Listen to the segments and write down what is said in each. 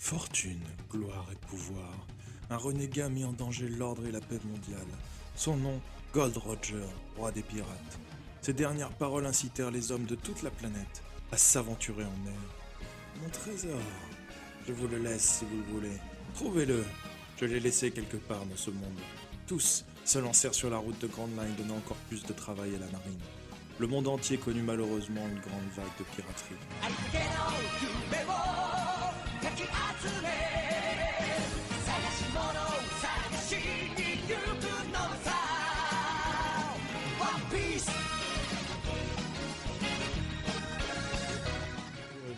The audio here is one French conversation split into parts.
Fortune, gloire et pouvoir. Un renégat mit en danger l'ordre et la paix mondiale. Son nom, Gold Roger, roi des pirates. Ces dernières paroles incitèrent les hommes de toute la planète à s'aventurer en mer. Mon trésor, je vous le laisse si vous le voulez. Trouvez-le. Je l'ai laissé quelque part dans ce monde. Tous se lancèrent sur la route de Grand Line, donnant encore plus de travail à la marine. Le monde entier connut malheureusement une grande vague de piraterie.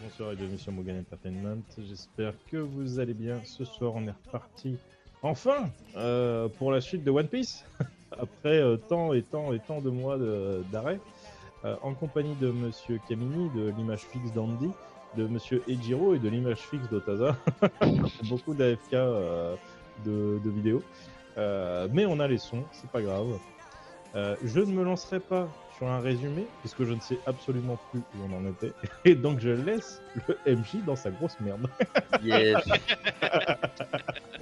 Bonsoir et bienvenue sur Morgan Entertainment. J'espère que vous allez bien. Ce soir, on est reparti enfin pour la suite de One Piece après tant de mois d'arrêt, en compagnie de Monsieur Kamini, de l'image fixe d'Andy, de Monsieur Ejiro et de l'image fixe d'Otaza. Beaucoup d'AFK de vidéos, mais on a les sons, c'est pas grave. Je ne me lancerai pas sur un résumé, puisque je ne sais absolument plus où on en était, et donc je laisse le MJ dans sa grosse merde. Yes.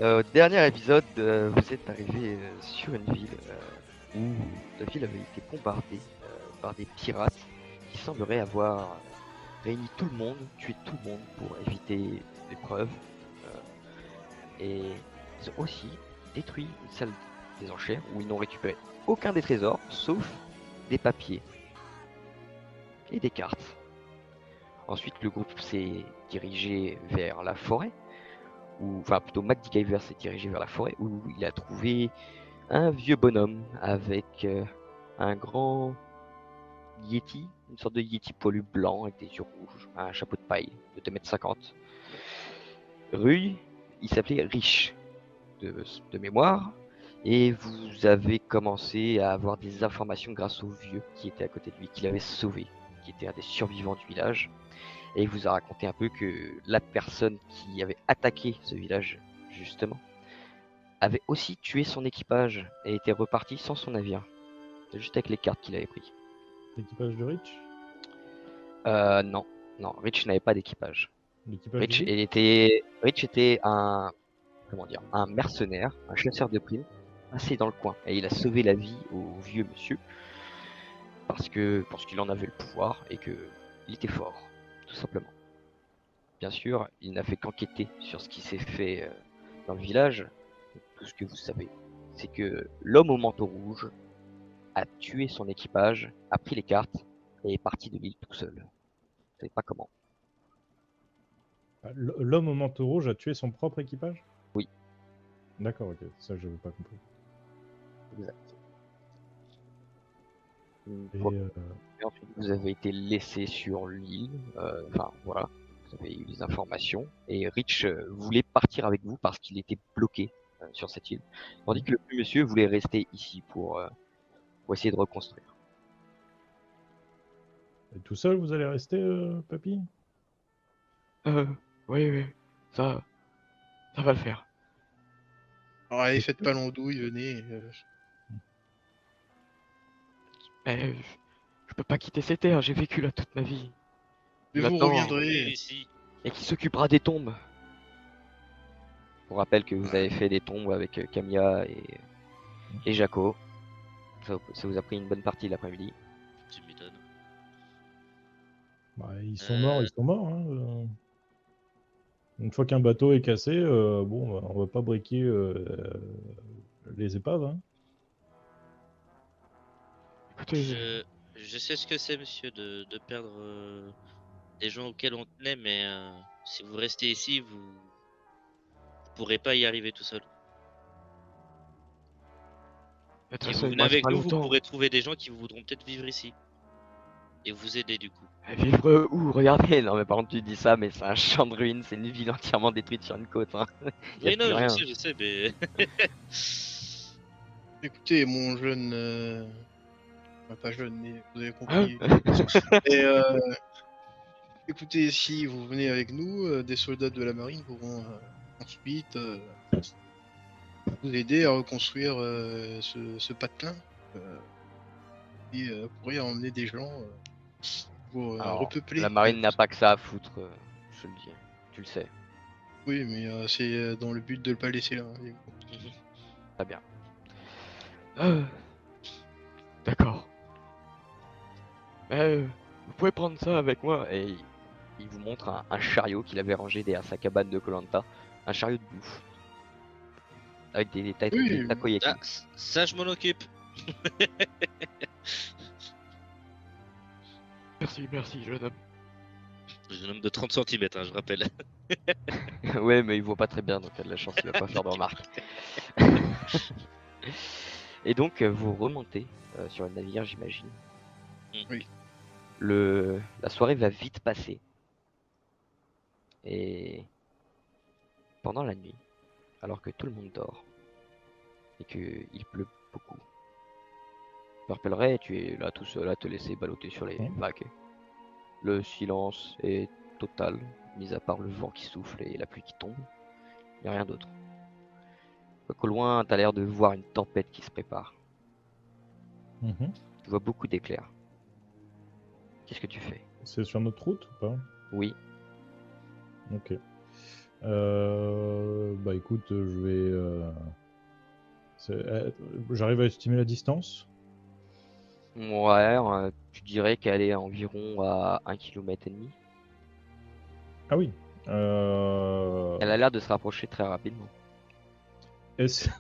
Au dernier épisode, vous êtes arrivé sur une ville où la ville avait été bombardée par des pirates qui sembleraient avoir réuni tout le monde, tué tout le monde pour éviter l'épreuve. Et ils ont aussi détruit une salle des enchères où ils n'ont récupéré aucun des trésors, sauf des papiers et des cartes. Ensuite, le groupe s'est dirigé vers la forêt, enfin plutôt MacGyver s'est dirigé vers la forêt où il a trouvé un vieux bonhomme avec un grand yeti, une sorte de yeti poilu blanc avec des yeux rouges, un chapeau de paille de 2,50 m. Rui, il s'appelait Rich de mémoire, et vous avez commencé à avoir des informations grâce au vieux qui était à côté de lui, qu'il avait sauvé, qui était un des survivants du village. Et il vous a raconté un peu que la personne qui avait attaqué ce village, justement, avait aussi tué son équipage et était reparti sans son navire. Juste avec les cartes qu'il avait pris. L'équipage de Rich. Non, Rich n'avait pas d'équipage. L'équipage Rich de était un mercenaire, un chasseur de primes, passé dans le coin. Et il a sauvé la vie au vieux monsieur parce qu'il en avait le pouvoir et qu'il était fort, tout simplement. Bien sûr, il n'a fait qu'enquêter sur ce qui s'est fait dans le village. Tout ce que vous savez, c'est que l'homme au manteau rouge a tué son équipage, a pris les cartes et est parti de l'île tout seul. Vous savez pas comment. L'homme au manteau rouge a tué son propre équipage. Oui. D'accord, ok, ça je n'avais pas compris. Exact. Et Ensuite, vous avez été laissé sur l'île, enfin voilà, vous avez eu des informations, et Rich voulait partir avec vous parce qu'il était bloqué sur cette île, tandis que le vieux monsieur voulait rester ici pour essayer de reconstruire. et tout seul, vous allez rester, papy? Oui, ça va le faire. Alors allez, faites pas l'andouille, venez. Mais je peux pas quitter ces terres, j'ai vécu là toute ma vie. Mais vous Maintenant, reviendrez. Ici. et qui s'occupera des tombes. Je vous rappelle que vous avez fait des tombes avec Camilla et Jaco. Ça vous a pris une bonne partie de l'après-midi. Tu m'étonnes. Bah, ils sont morts, ils sont morts. Hein. Une fois qu'un bateau est cassé, bon, bah, on va pas briquer les épaves. Hein. Écoutez, Je sais ce que c'est, monsieur, de perdre des gens auxquels on tenait, mais si vous restez ici, vous pourrez pas y arriver tout seul. de toute Si façon, vous il venez me reste avec pas nous, vous longtemps. pourrez trouver des gens qui voudront peut-être vivre ici. Et vous aider du coup. Vivre où? Regardez, non mais par contre tu dis ça, mais c'est un champ de ruines, c'est une ville entièrement détruite sur une côte. Hein. Y a Oui, plus non, rien. je sais, mais... Écoutez, mon jeune. Enfin, pas jeune, mais vous avez Hein? compris. Et, écoutez, si vous venez avec nous, des soldats de la marine pourront ensuite vous aider à reconstruire ce patelin. Et pourriez emmener des gens pour Alors, repeupler. la marine n'a pas que ça à foutre, je te le dis, tu le sais. Oui, mais c'est dans le but de le pas laisser là. Très bien. Euh, D'accord. Vous pouvez prendre ça avec moi. Et il vous montre un chariot qu'il avait rangé derrière sa cabane de koh. Un chariot de bouffe. Avec des Oui, takoyaki. Ah, ça, je m'en occupe. Merci, jeune homme. Jeune homme de 30 cm, je rappelle. Ouais, mais il voit pas très bien, donc il a de la chance, il va pas faire de remarques. Et donc, vous remontez sur le navire, j'imagine. Oui. La soirée va vite passer. Et pendant la nuit, alors que tout le monde dort, et qu'il pleut beaucoup, je me rappellerai, tu es là tout seul à te laisser balloter sur les vagues. Le silence est total, mis à part le vent qui souffle et la pluie qui tombe. Il n'y a rien d'autre. Qu'au loin, t'as l'air de voir une tempête qui se prépare. Mhm. Tu vois beaucoup d'éclairs. Qu'est-ce que tu fais? C'est sur notre route ou pas? Oui. Ok. Bah écoute, je vais. J'arrive à estimer la distance. Ouais, tu dirais qu'elle est environ à 1,5 km. Ah oui. Elle a l'air de se rapprocher très rapidement. Est-ce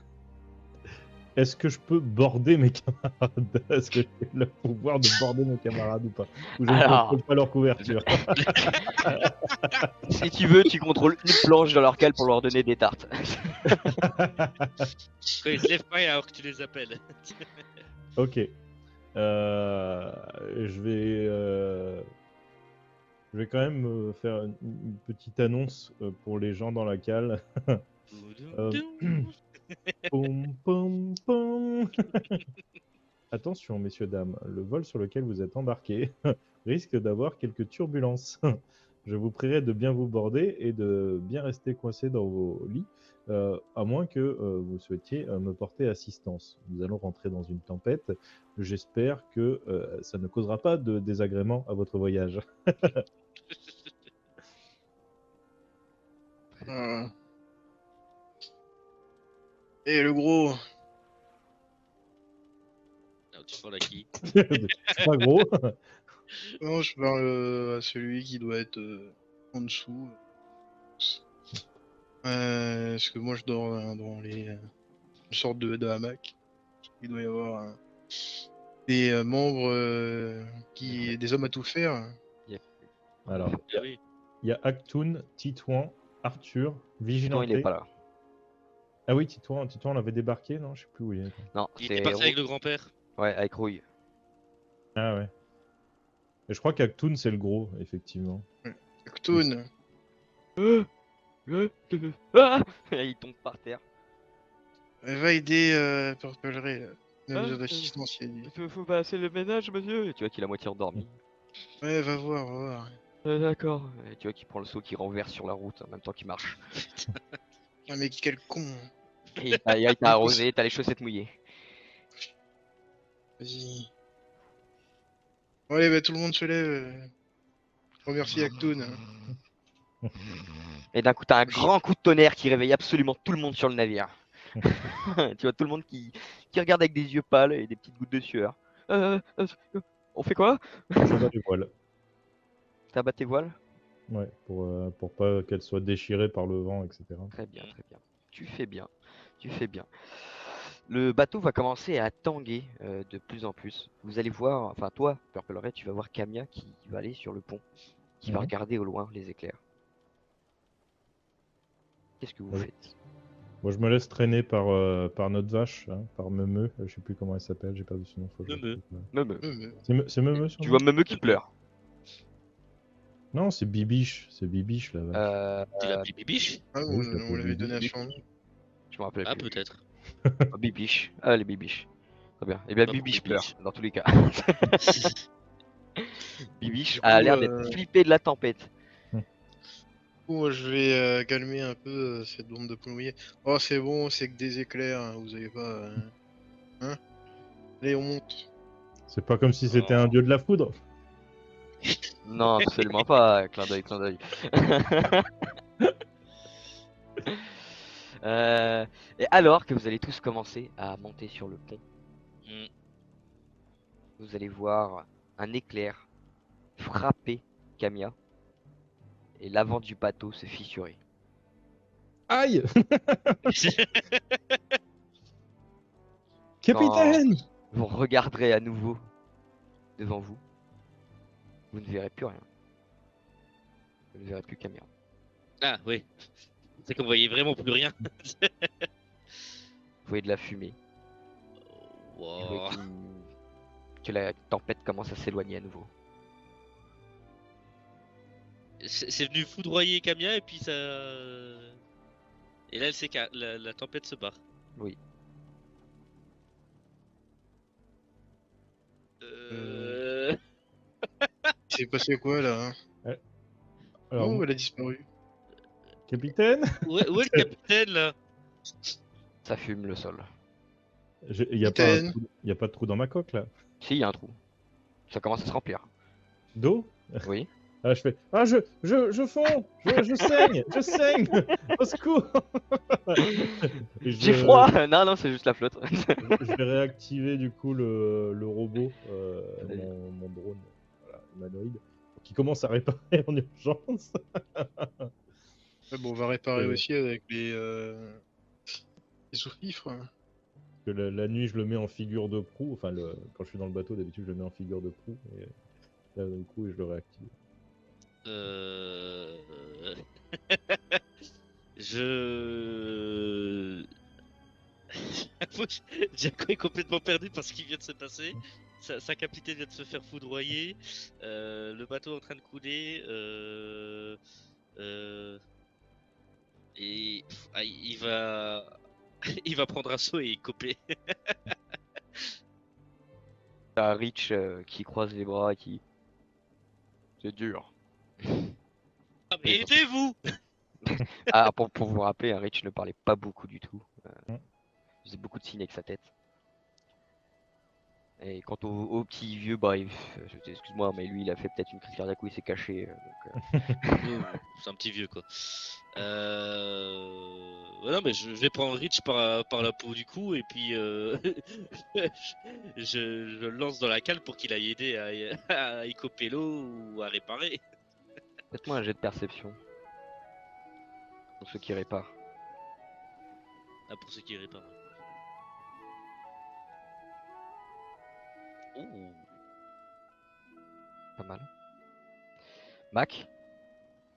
est-ce que je peux border mes camarades? Est-ce que j'ai le pouvoir de border mes camarades ou pas? Ou je ne Alors. contrôle pas leur couverture? Si tu veux, tu contrôles une planche dans leur cale pour leur donner des tartes. Quand ils se lèvent pas alors que tu les appelles. Ok. Je vais, je vais quand même faire une petite annonce pour les gens dans la cale. Poum, poum, poum. Attention, messieurs, dames, le vol sur lequel vous êtes embarqués risque d'avoir quelques turbulences. Je vous prierai de bien vous border et de bien rester coincés dans vos lits, à moins que vous souhaitiez me porter assistance. Nous allons rentrer dans une tempête. J'espère que ça ne causera pas de désagréments à votre voyage. Et le gros, Alors, tu parles à qui? C'est pas gros. non, je parle à celui qui doit être en dessous. Parce que moi je dors dans une sorte de hamac. Il doit y avoir des membres des hommes à tout faire. Alors, Ah oui. il y a Actun, Titouan, Arthur, Non, il Vigilanté. est pas là. Ah oui, Titouan l'avait débarqué, non? Je sais plus où il est. Non, Il était c'est parti avec le grand-père. Ouais, avec Rouille. Ah ouais. Et je crois qu'Actoon, c'est le gros, effectivement. Actoon, Ah il tombe par terre. va aider Purple Ray. Là. Il a Ah, besoin d'assistance, il a dit. Faut passer le ménage, monsieur. Et tu vois qu'il a moitié endormi. Ouais, va voir, va voir. D'accord. Et tu vois qu'il prend le seau qui renverse sur la route en même temps qu'il marche. Ah, mais quel con. Et il t'a arrosé, t'as les chaussettes mouillées. Vas-y. Bon, allez, bah, tout le monde se lève. Remercie Actoon. Et d'un coup, t'as un grand coup de tonnerre qui réveille absolument tout le monde sur le navire. Tu vois tout le monde qui regarde avec des yeux pâles et des petites gouttes de sueur. On fait quoi? Ça va les voiles. T'as battu tes voiles? Ouais, pour pas qu'elles soient déchirées par le vent, etc. Très bien, très bien. Tu fais bien, tu fais bien. Le bateau va commencer à tanguer de plus en plus. Vous allez voir, enfin toi, Purple Ray, tu vas voir Camia qui va aller sur le pont, qui va Mhm. regarder au loin les éclairs. Qu'est-ce que vous Ouais. faites? Moi, je me laisse traîner par notre vache, hein, par Meumeu. Je sais plus comment elle s'appelle, j'ai perdu son nom. Faut que je Meumeu. retrouve. Meumeu. C'est Meumeu son Tu nom? vois Meumeu qui pleure. Non, c'est Bibiche. C'est Bibiche, la vache. Tu l'as appelé Bibiche? Ah, Oui, je on l'appelle l'avait Bibi. donné à son nom. Je me rappelle Ah, plus. peut-être. Oh, Bibiche. Ah, les Bibiches. Très bien. Et bien Pas pour Bibiche Bibiche. pleure, dans tous les cas. Bibiche Du a coup, l'air d'être flippé de la tempête. Moi, je vais calmer un peu cette bande de poules mouillées. Oh, c'est bon, c'est que des éclairs, hein, vous avez pas. Hein? Allez, on monte. C'est pas comme si c'était un Oh. dieu de la foudre. Non, absolument pas. Clin d'œil, clin d'œil. Et alors que vous allez tous commencer à monter sur le pont, Hmm. vous allez voir un éclair frapper Camilla et l'avant du bateau se fissurer. Aïe! Quand Capitaine! vous regarderez à nouveau devant vous, vous ne verrez plus rien. Vous ne verrez plus Camilla. Ah oui. C'est qu'on voyait vraiment plus rien. Vous voyez de la fumée. Vous voyez Wow. que la tempête commence à s'éloigner à nouveau. C'est venu foudroyer Camilla et puis ça. Et là, elle sait que la tempête se barre. Oui. Euh... Il s'est passé quoi là, hein? Alors, Oh, elle a disparu. capitaine? Où est le capitaine là? Ça fume le sol. Il n'y a, Capitaine. y a pas de trou dans ma coque là. Si, il y a un trou. Ça commence à se remplir. D'eau? Oui. Ah, je fais. Ah, je fonds! Je saigne! Je saigne! Au secours! Et J'ai froid. Non, non, c'est juste la flotte. Je vais réactiver du coup le robot, mon drone humanoïde, qui commence à réparer en urgence. Ouais, bon, on va réparer Ouais. aussi avec les sous-fifres. Que la nuit, je le mets en figure de proue. Enfin, quand je suis dans le bateau, d'habitude, je le mets en figure de proue. Et là, du coup, je le réactive. Je. Jaco est complètement perdu par ce qui vient de se passer. Sa capitaine vient de se faire foudroyer. Le bateau est en train de couler. Et il va. Il va prendre un saut et couper. T'as Rich qui croise les bras et qui. C'est dur. Ah, mais aidez-vous! Ah, pour vous rappeler, hein, Rich ne parlait pas beaucoup du tout. Mm. Il faisait beaucoup de signes avec sa tête. Et quant au petit vieux, bah, excuse-moi, mais lui, il a fait peut-être une crise cardiaque où il s'est caché. C'est un petit vieux quoi. Ouais, non mais je vais prendre Rich par la peau du cou et puis je le lance dans la cale pour qu'il aille aider à écoper l'eau ou à réparer. Faites-moi un jet de perception. Pour ceux qui réparent. Ah, pour ceux qui réparent. Ouh. Pas mal. Mac,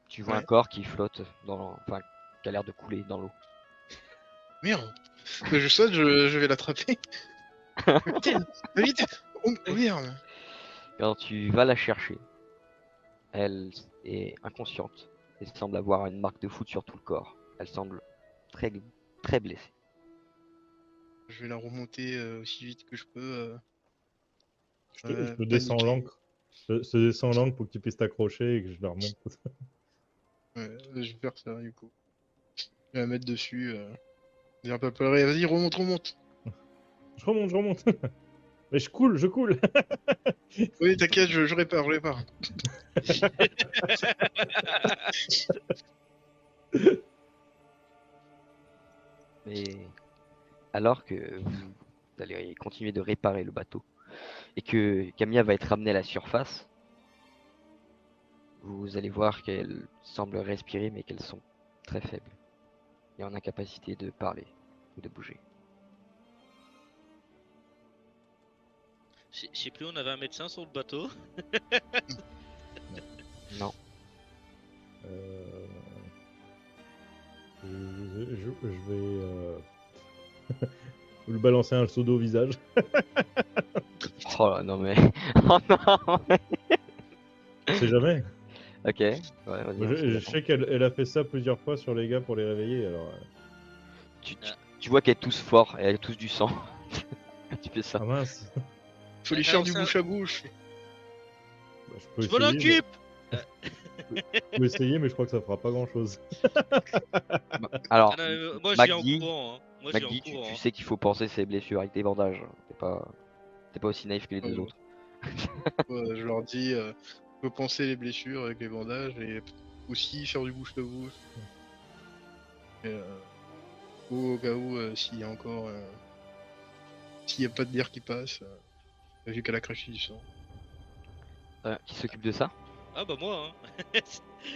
tu vois un Ouais. corps qui flotte enfin, qui a l'air de couler dans l'eau. Merde. Je saute, je vais l'attraper. Capitaine, va vite. Oh merde. Quand tu vas la chercher, elle est inconsciente et semble avoir une marque de foot sur tout le corps. Elle semble très, très blessée. Je vais la remonter aussi vite que je peux. Je te descends l'encre. Je te descends l'encre pour que tu puisses t'accrocher et que je la remonte. Ouais, je vais faire ça du coup. Je vais la mettre dessus. J'ai un peu pleuré. Vas-y, remonte, remonte. Je remonte. Mais je coule. Oui, t'inquiète, je répare, je répare. Mais alors que vous allez continuer de réparer le bateau et que Camilla va être ramenée à la surface, vous allez voir qu'elles semblent respirer mais qu'elles sont très faibles et en incapacité de parler ou de bouger. Je sais plus, on avait un médecin sur le bateau. Non. Je vais lui balancer un seau d'eau au visage. Oh là, non mais... Oh non. Je sais jamais. Ok, ouais, vas-y. Je sais qu'elle a fait ça plusieurs fois sur les gars pour les réveiller. Alors, Tu vois qu'elles toussent fort et elles toussent du sang. Tu fais ça. ah mince. Faut lui Ah, faire du ça- bouche à bouche. Bah, je peux Je m'en essayer, occupe! je peux essayer, mais je crois que ça fera pas grand chose. Alors, Ah non, moi je viens au Magdi, courant. Hein. Moi je viens Magdi, au courant. tu hein. sais qu'il faut penser ses blessures avec des bandages. T'es pas aussi naïf que les deux Ouais. autres. Je leur dis, faut penser les blessures avec les bandages et aussi faire du bouche à bouche. Et, Au cas où, s'il y a encore. S'il n'y a pas de bière qui passe, vu qu'elle a craché du sang. Qui s'occupe de ça? Ah bah moi, hein.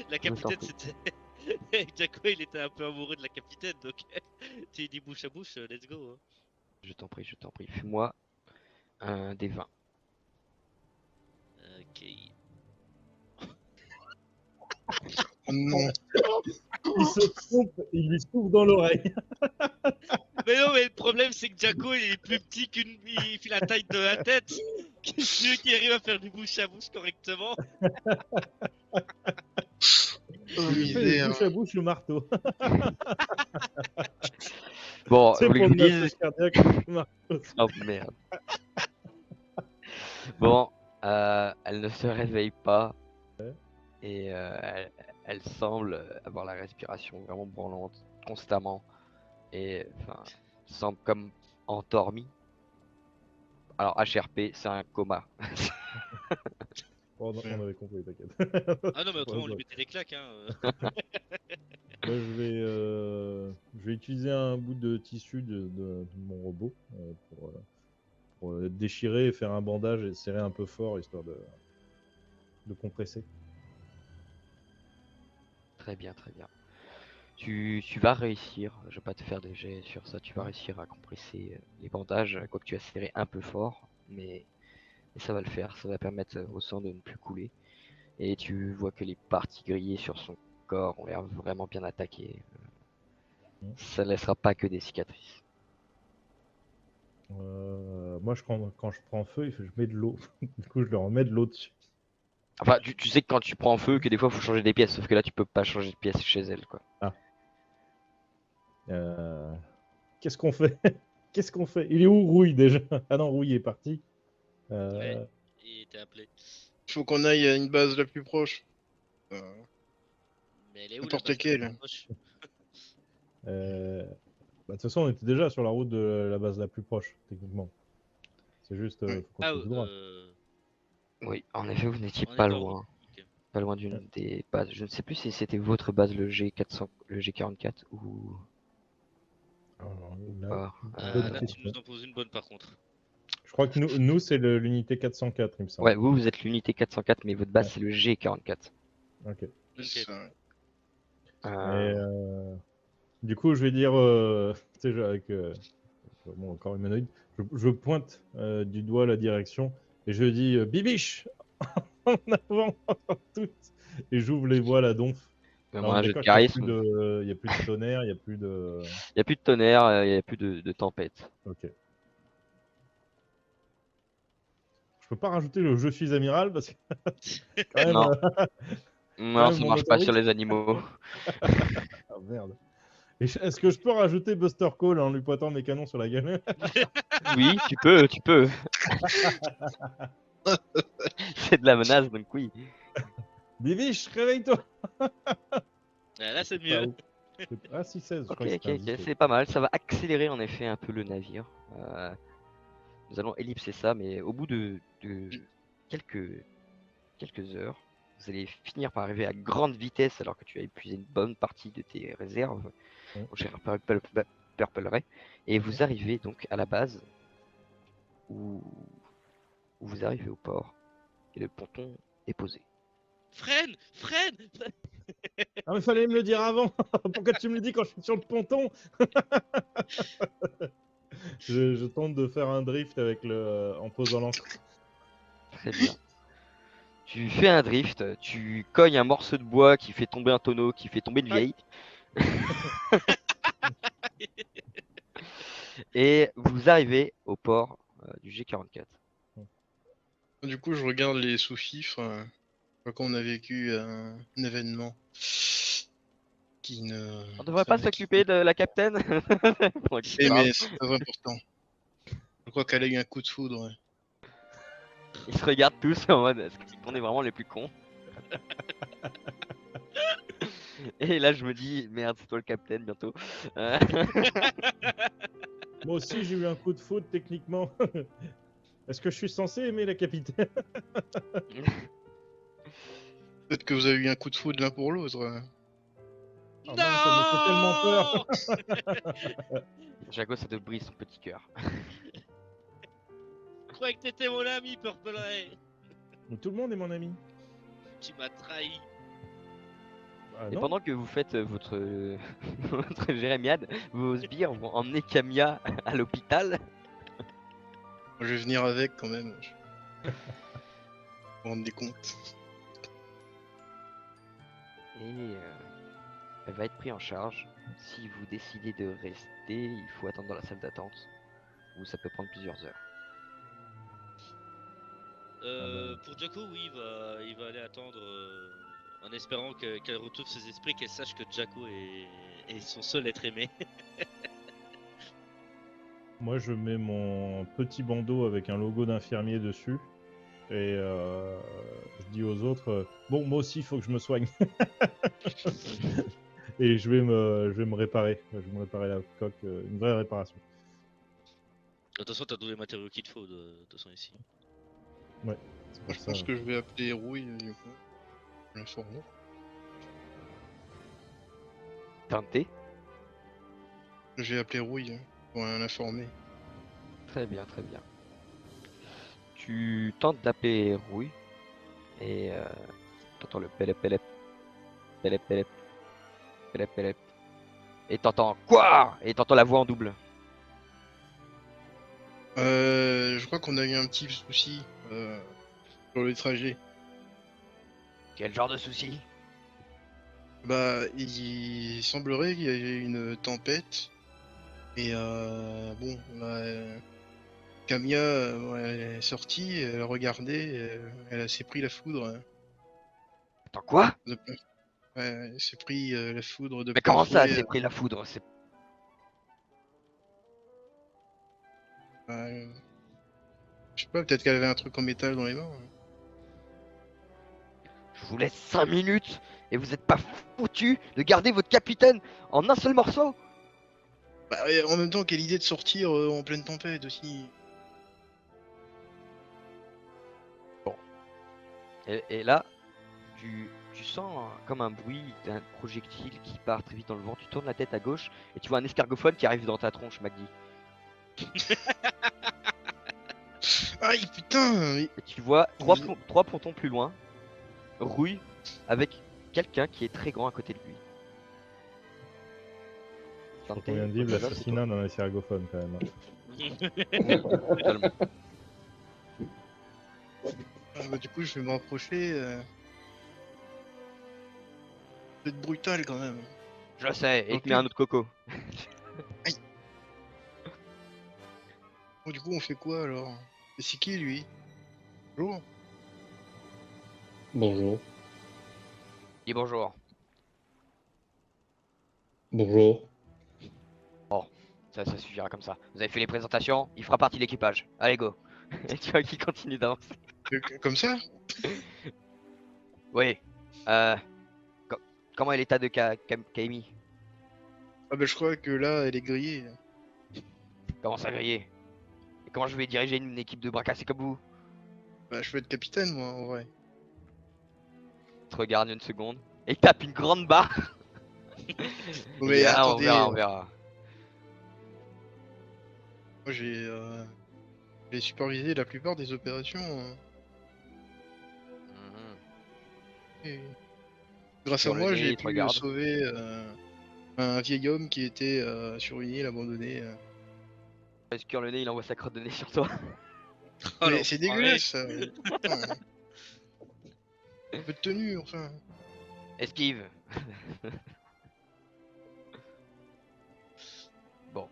La Je t'en capitaine, prie. c'était. Jaco, il était un peu amoureux de la capitaine, donc tu dis bouche à bouche, let's go. Hein. Je t'en prie, je t'en prie. Fais-moi un des 20. Ok. Oh non. Il se trompe, il lui souffle dans l'oreille. Mais non, mais le problème, c'est que Jaco, il est plus petit qu'une. Il fait la taille de la tête. Qu'est-ce que tu veux qu'il arrive à faire du bouche à bouche correctement? Oh, Il lui fait misère. bouche à bouche le marteau. Bon, C'est vous voulez pour que le je vous dise? massage cardiaque. le marteau. Oh merde. Bon, elle ne se réveille pas et elle semble avoir la respiration vraiment branlante constamment et enfin semble comme endormie. Alors HRP, c'est un coma. Bon, on avait compris, t'inquiète. Ah non, mais Ouais, autrement, on lui ouais. mettait des claques, hein. Moi, je vais utiliser un bout de tissu de mon robot pour déchirer et faire un bandage et serrer un peu fort histoire de compresser. Très bien, très bien. Tu vas réussir, je vais pas te faire des jets sur ça, tu vas réussir à compresser les bandages, quoique tu as serré un peu fort, mais ça va le faire, ça va permettre au sang de ne plus couler. Et tu vois que les parties grillées sur son corps ont l'air vraiment bien attaquées. Ça ne laissera pas que des cicatrices. Moi, quand je prends feu, je mets de l'eau. Du coup, je leur remets de l'eau dessus. Enfin, tu sais que quand tu prends feu, que des fois il faut changer des pièces, sauf que là tu peux pas changer de pièces chez elle, quoi. Qu'est-ce qu'on fait? Qu'est-ce qu'on fait? Il est où Rouille déjà? Ah non, Rouille est parti. Ouais, il était appelé. Faut qu'on aille à une base la plus proche. Mais elle est où la N'importe base la plus laquelle. proche? De toute façon, on était déjà sur la route de la base la plus proche, techniquement. C'est juste, faut Ah, continuer tout droit. Oui, en effet, vous n'étiez on pas est en loin. route. Ok. Pas loin d'une des bases. Je ne sais plus si c'était votre base, le G400, le G44 ou Alors, là, pas. bonne Là, tu question. nous en poses une bonne par contre. Je crois que nous c'est l'unité 404, il me semble. Ouais, vous êtes l'unité 404, mais votre base Ouais. c'est le G44. Ok. C'est ça. Euh, Du coup, je vais dire, tu sais, bon, encore humanoïde, je pointe du doigt la direction et je dis Bibiche en avant toutes et j'ouvre les voiles à donf. Alors, on Fais-moi est un jeu de d'accord qu'il charisme. n'y a plus de tonnerre, il n'y a plus de. Il n'y a plus de tonnerre, il n'y a plus de tempête. Ok. Je peux pas rajouter le je suis amiral parce que quand même, Non, quand non, même ça mon marche pas sur autorité. les animaux. Ah merde. Est-ce que je peux rajouter Buster Call en lui pointant mes canons sur la gueule? Oui, tu peux, tu peux. C'est de la menace, donc oui. Bibiche, réveille-toi! Là, c'est Pas mieux. ouf. Ah, 6-16, je Ok, crois que ok, c'était un ok, 10. c'est pas mal. Ça va accélérer en effet un peu le navire. Nous allons ellipser ça, mais au bout de quelques heures, vous allez finir par arriver à grande vitesse alors que tu as épuisé une bonne partie de tes réserves, Ouais. mon cher Purple Ray. Et vous arrivez donc à la base où vous arrivez au port et le ponton est posé. Freine! Freine! Ah, mais fallait me le dire avant! Pourquoi tu me le dis quand je suis sur le ponton? Je tente de faire un drift avec en posant l'ancre. Très bien. Tu fais un drift, tu cognes un morceau de bois qui fait tomber un tonneau, qui fait tomber une vieille. Et vous arrivez au port du G44. Du coup, je regarde les sous-fifres. Quand on a vécu un événement qui ne. On devrait pas s'occuper de la capitaine Pendant qu'il Eh, parle. mais c'est très important. Je crois qu'elle a eu un coup de foudre. Ils se regardent tous en mode est-ce qu'on est vraiment les plus cons? Et là je me dis merde c'est toi le capitaine bientôt. Moi aussi, j'ai eu un coup de foudre techniquement. Est-ce que je suis censé aimer la capitaine? Peut-être que vous avez eu un coup de foudre l'un pour l'autre. Oh mince, ça me fait tellement peur. Jago, ça te brise son petit cœur. Je croyais que t'étais mon ami, Purple Ray. Mais tout le monde est mon ami. Tu m'as trahi. Ah Et non. pendant que vous faites votre, votre jérémiade, vos sbires vont emmener Camilla à l'hôpital. Je vais venir avec quand même. Pour rendre des comptes. Et elle va être prise en charge. Si vous décidez de rester, il faut attendre dans la salle d'attente, où ça peut prendre plusieurs heures. Pour Jaco, oui, il va aller attendre en espérant qu'elle retrouve ses esprits, qu'elle sache que Jaco est son seul être aimé. Moi, je mets mon petit bandeau avec un logo d'infirmier dessus. Et je dis aux autres, bon, moi aussi, il faut que je me soigne. Et je vais me réparer. Je vais me réparer la coque, une vraie réparation. De toute façon, t'as tous les matériaux qu'il te faut de toute façon ici. C'est pour Je ça. pense que je vais appeler Rouille du coup. L'informer. Tentez. Je vais appeler Rouille pour l'informer. Très bien, très bien. Tu tentes d'appeler Rouille et t'entends le pelep pelep pelep pelep pelep pelep et t'entends quoi? Et t'entends la voix en double. Je crois qu'on a eu un petit souci sur le trajet. Quel genre de souci? Bah, il semblerait qu'il y ait une tempête. Et bon, Camilla, ouais, elle est sortie, elle a regardé, elle s'est pris la foudre. Attends quoi? De plein- Ouais, elle s'est pris la foudre de Mais plein comment ça, elle fouet. s'est pris la foudre? Euh, je sais pas, peut-être qu'elle avait un truc en métal dans les mains. Je vous laisse 5 minutes et vous êtes pas foutu de garder votre capitaine en un seul morceau? Bah, et en même temps, quelle idée de sortir en pleine tempête aussi. Et là, tu sens comme un bruit d'un projectile qui part très vite dans le vent. Tu tournes la tête à gauche et tu vois un escargophone qui arrive dans ta tronche, Magdi. Aïe, putain! Et tu vois Oui. trois pontons plus loin, Rouille avec quelqu'un qui est très grand à côté de lui. Je crois Tentez, qu'on vient de vivre Rosa, c'est l'assassinat d'un escargophone quand même. toi. Totalement. Bah, du coup, je vais me rapprocher. C'est brutal quand même. Je le sais, et il te Ok. met un autre coco. Bon, du coup, on fait quoi alors? Et c'est qui lui? Bonjour. Bonjour. Dis bonjour. Bonjour. Ça suffira comme ça. Vous avez fait les présentations, il fera partie de l'équipage. Allez, go. Et tu vois qu'il continue d'avancer. Comme ça? Oui. Comment est l'état de Kaimi? Ah bah je crois que là, elle est grillée. Comment ça griller? Et comment je vais diriger une équipe de bras cassés comme vous? Bah je veux être capitaine moi en vrai. Il te regarde une seconde et il tape une grande barre. Bon, Il mais dit, ah, attendez, on verra. moi j'ai supervisé la plupart des opérations. Mhm. Et grâce Sur à le moi, nez, j'ai il te pu regarde. sauver un vieil homme qui était sur une île abandonnée. Il se cure le nez, il envoie sa crotte de nez sur toi. Oh, Mais c'est l'enfoiré. dégueulasse ça. Putain. Un peu de tenue enfin. Esquive. Bon.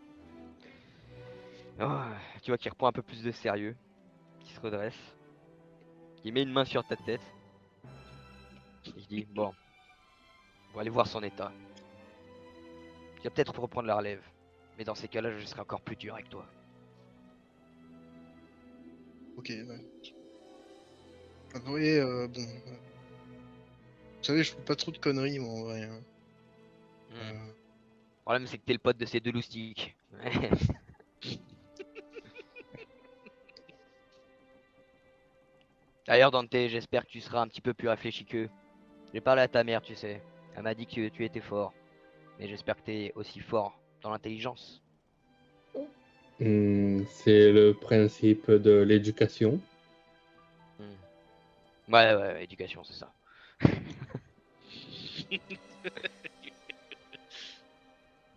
Oh, tu vois qu'il reprend un peu plus de sérieux. Qu'il se redresse. Il met une main sur ta tête. Il dit, bon. On va aller voir son état. Il va peut-être reprendre la relève. Mais dans ces cas-là, je serai encore plus dur avec toi. Ok, ouais. Après, bon. Vous savez, je fais pas trop de conneries moi en vrai. Hein. Le problème, c'est que t'es le pote de ces deux loustiques. D'ailleurs, Dante, j'espère que tu seras un petit peu plus réfléchi qu'eux. J'ai parlé à ta mère, tu sais. Elle m'a dit que tu étais fort. Mais j'espère que t'es aussi fort dans l'intelligence. C'est le principe de l'éducation. Ouais, éducation, c'est ça.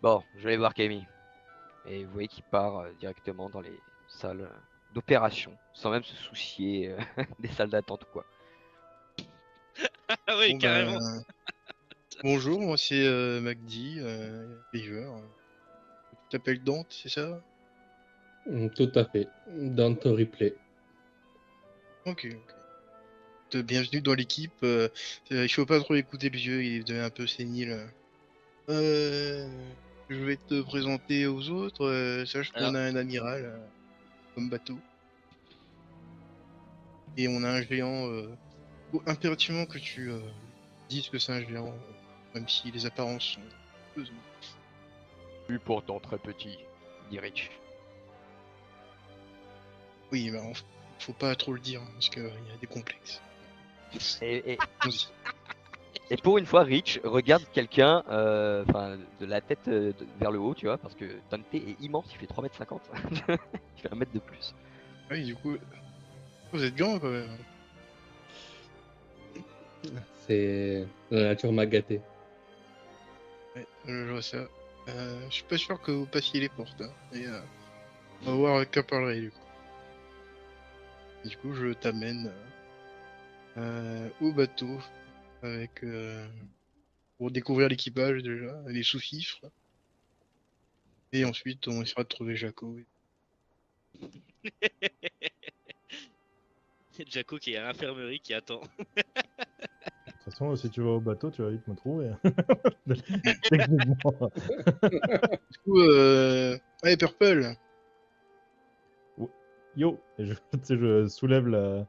Bon, je vais voir Camille. Et vous voyez qu'il part directement dans les salles d'opération, sans même se soucier des salles d'attente ou quoi. Ah oui, Bon, carrément. bonjour, moi c'est MacD, Beaver. Tu t'appelles Dante, c'est ça? Tout à fait. Dans ton replay. Ok. Bienvenue dans l'équipe. Il faut pas trop écouter le vieux, il est devenu un peu sénile. Euh, je vais te présenter aux autres. Sache qu'on Alors- a un amiral comme bateau. Et on a un géant. Faut impérativement que tu dises que c'est un géant, même si les apparences sont peu. Lui pourtant très petit, dit Rich. Oui, mais faut pas trop le dire, hein, parce qu'il y a des complexes. Et Allons-y. Et pour une fois, Rich regarde quelqu'un enfin de la tête vers le haut, tu vois, parce que Dante est immense, il fait 3,50 m. Il fait 1 mètre de plus. Oui, du coup, vous êtes grand quand même. C'est la nature m'a gâté. Ouais, je vois ça. Je suis pas sûr que vous passiez les portes. Hein, et, on va voir qu'un parlerait du coup. Du coup, je t'amène au bateau avec pour découvrir l'équipage déjà, les sous-fifres. Et ensuite, on essaiera de trouver Jaco. Jaco qui est à l'infirmerie qui attend. De toute façon, si tu vas au bateau, tu vas vite me trouver. Techniquement. Du coup, allez, Purple. Yo, et tu sais, je soulève le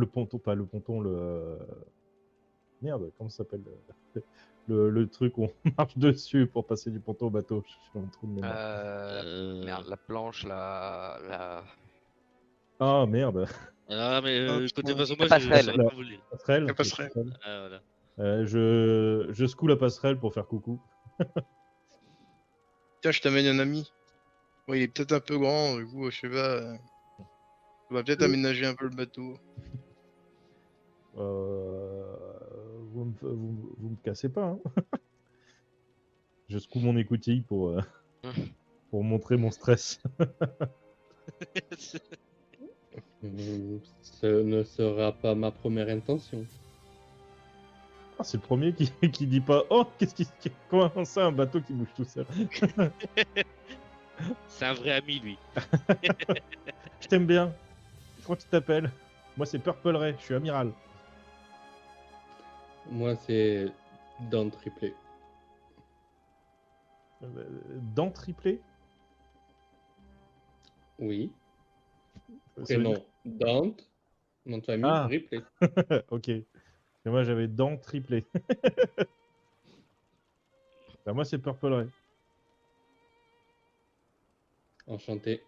ponton, pas le ponton, merde, comment ça s'appelle le truc où on marche dessus pour passer du ponton au bateau. Je suis un trou de mémoire. Merde, la planche, la... Ah merde, Ah, mais Ah, côté putain. façon, moi, La je passerelle. saurais pas vous le dire. passerelle. La passerelle. Ah, voilà. Je secoue la passerelle pour faire coucou. Tiens, je t'amène un ami. Bon, il est peut-être un peu grand, du coup, je sais pas. On va peut-être aménager un peu le bateau. Vous me cassez pas. Hein. Je secoue mon écoutille pour montrer mon stress. Ce ne sera pas ma première intention. Ah, c'est le premier qui dit pas oh, comment ça, un bateau qui bouge tout seul. C'est un vrai ami, lui. Je t'aime bien. Comment tu t'appelles? Moi, c'est Purple Ray, je suis amiral. Moi, c'est dans triplé. Dans triplé? Oui. Ça veut dire- Prénom Dante. Nom de famille Ah. Ripley. Ok. Et moi, j'avais dans triplé. Bah, moi, c'est Purple Ray. Enchanté.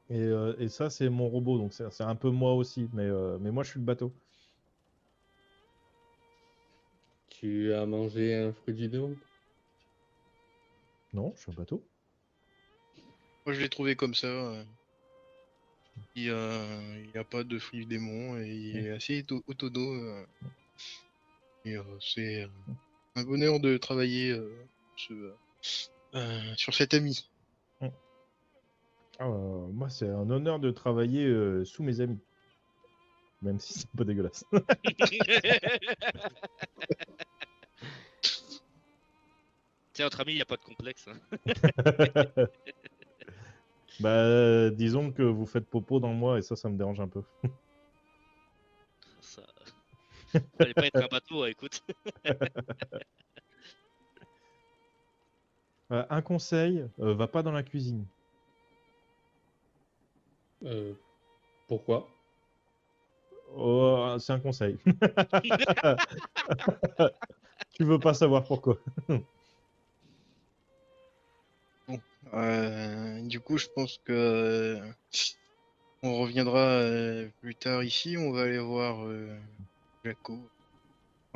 Et ça, c'est mon robot, donc c'est un peu moi aussi, mais moi, je suis le bateau. Tu as mangé un fruit du démon? Non, je suis un bateau. Moi, je l'ai trouvé comme ça. Il a pas de fruits démon et il est assez autonome. Et c'est un bonheur de travailler sur cet ami. Moi, c'est un honneur de travailler sous mes amis. Même si c'est pas dégueulasse. Tiens, entre amis, il n'y a pas de complexe. Hein. Bah, disons que vous faites popo dans moi et ça me dérange un peu. Ça... Fallait pas être un bateau, écoute. Un conseil, va pas dans la cuisine. Pourquoi? Oh, c'est un conseil. Tu veux pas savoir pourquoi. Du coup, je pense que on reviendra plus tard ici. On va aller voir Jaco.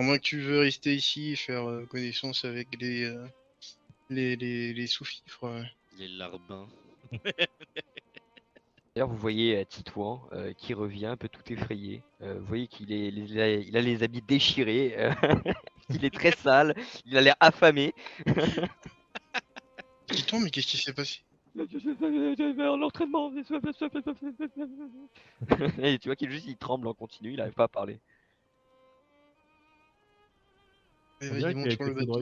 À moins que tu veux rester ici et faire connaissance avec les sous-fifres. Les larbins. D'ailleurs, vous voyez Titouan qui revient un peu tout effrayé. Vous voyez il a les habits déchirés, il est très sale, il a l'air affamé. Titon, mais qu'est-ce qui s'est passé? L'entraînement. Et tu vois il tremble en continu, il n'arrive pas à parler. Ouais, On vas-y, dirait qu'il a monte sur été le bateau.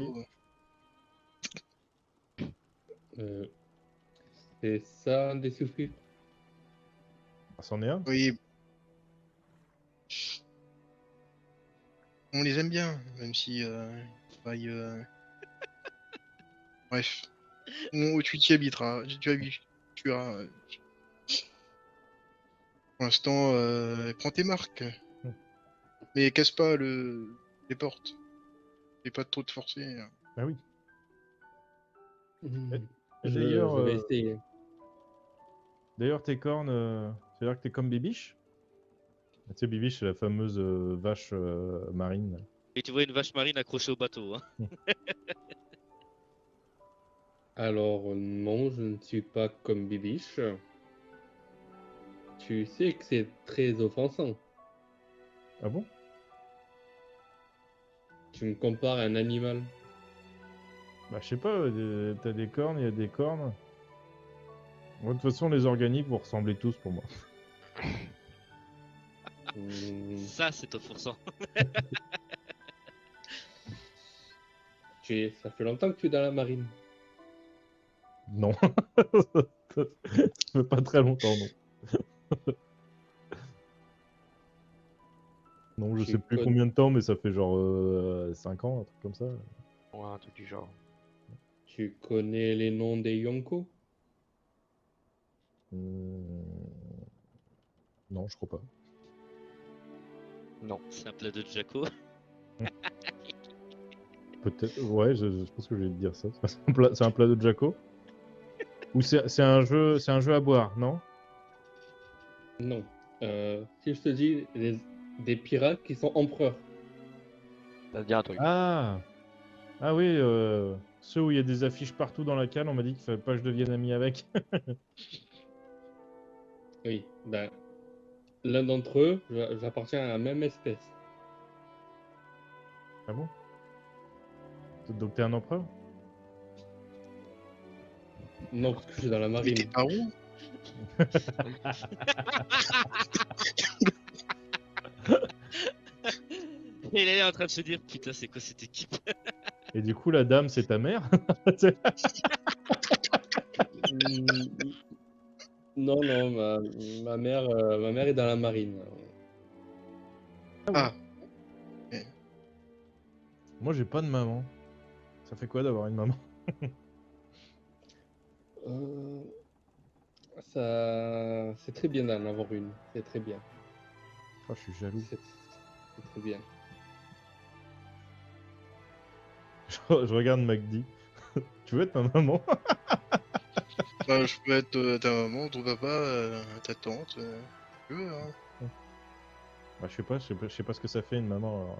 foudroyé. C'est ça des sous-fifres? Ah, c'en est un. Oui. On les aime bien, même si faille, bref. Tu t'y habiteras, tu habitueras. Pour l'instant, prends tes marques. Mais casse pas les portes. Fais pas trop de forcer. Ah oui. Hmm. Et Je vais essayer. d'ailleurs, tes cornes, c'est-à-dire que t'es comme Bibiche? Tu sais, Bibiche, c'est la fameuse vache marine. Et tu vois une vache marine accrochée au bateau. Hein. Alors, non, je ne suis pas comme Bibiche. Tu sais que c'est très offensant. Ah bon? Tu me compares à un animal. Bah, je sais pas, t'as des cornes, il y a des cornes. Moi, de toute façon, les organiques, vous ressemblez tous pour moi. Hmm. Ça, c'est offensant. Ça fait longtemps que tu es dans la marine. Non. Ça fait pas très longtemps, non. Non, je Tu sais plus connais- combien de temps, mais ça fait genre 5 ans, un truc comme ça. Ouais, un truc du genre. Tu connais les noms des Yonko? Non, je crois pas. Non. C'est un plat de Jaco. Peut-être, ouais, je pense que je vais te dire ça. C'est un plat de Jacko? Ou c'est un jeu à boire, non? Non. Si je te dis des pirates qui sont empereurs. Ça te dit un truc. Ah! Ah oui, ceux où il y a des affiches partout dans la cale, on m'a dit qu'il fallait pas que je devienne ami avec. Oui, ben, l'un d'entre eux, j'appartiens à la même espèce. Ah bon? Donc t'es un empereur? Non, parce que je suis dans la Mais t'es marine. pas où? Et il est en train de se dire putain, c'est quoi cette équipe? Et du coup, la dame, c'est ta mère? Hmm, non, non, ma mère est dans la marine. Ah, Moi, j'ai pas de maman. Ça fait quoi d'avoir une maman? Euh, Ça, c'est très bien d'en avoir une. C'est très bien. Oh, je suis jaloux. C'est très bien. Je regarde MacD. Tu veux être ma maman? bah, je peux être ta maman, ton papa, ta tante. Tu veux, hein. Bah, je sais pas ce que ça fait une maman. Alors.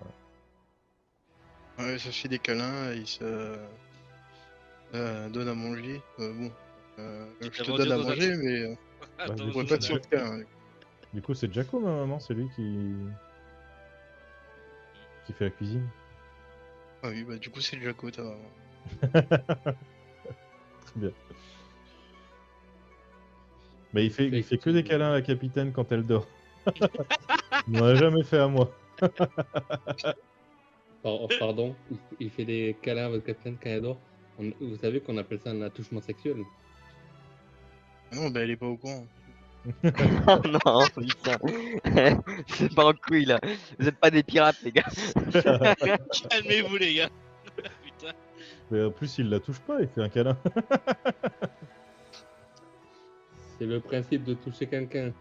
Ouais, ça fait des câlins et ça donne à manger. Bon, Tu je t'as te vendu donne à dans un manger, truc. mais Attends, du je coup, pourrais je pas vais te c'est faire de câlin. Du coup, c'est Jaco, ma maman, c'est lui qui fait la cuisine. Ah oui, bah du coup c'est le Jaco, ta maman. Très bien. Mais il fait que des câlins à la capitaine quand elle dort. Il m'en a jamais fait à moi. Pardon, il fait des câlins à votre capitaine quand elle dort. Vous savez qu'on appelle ça un attouchement sexuel. Ah non, bah elle est pas au courant. Oh non, putain. C'est pas en couille là. Vous êtes pas des pirates, les gars. Calmez-vous, les gars. Putain. Mais en plus, il la touche pas, il fait un câlin. C'est le principe de toucher quelqu'un.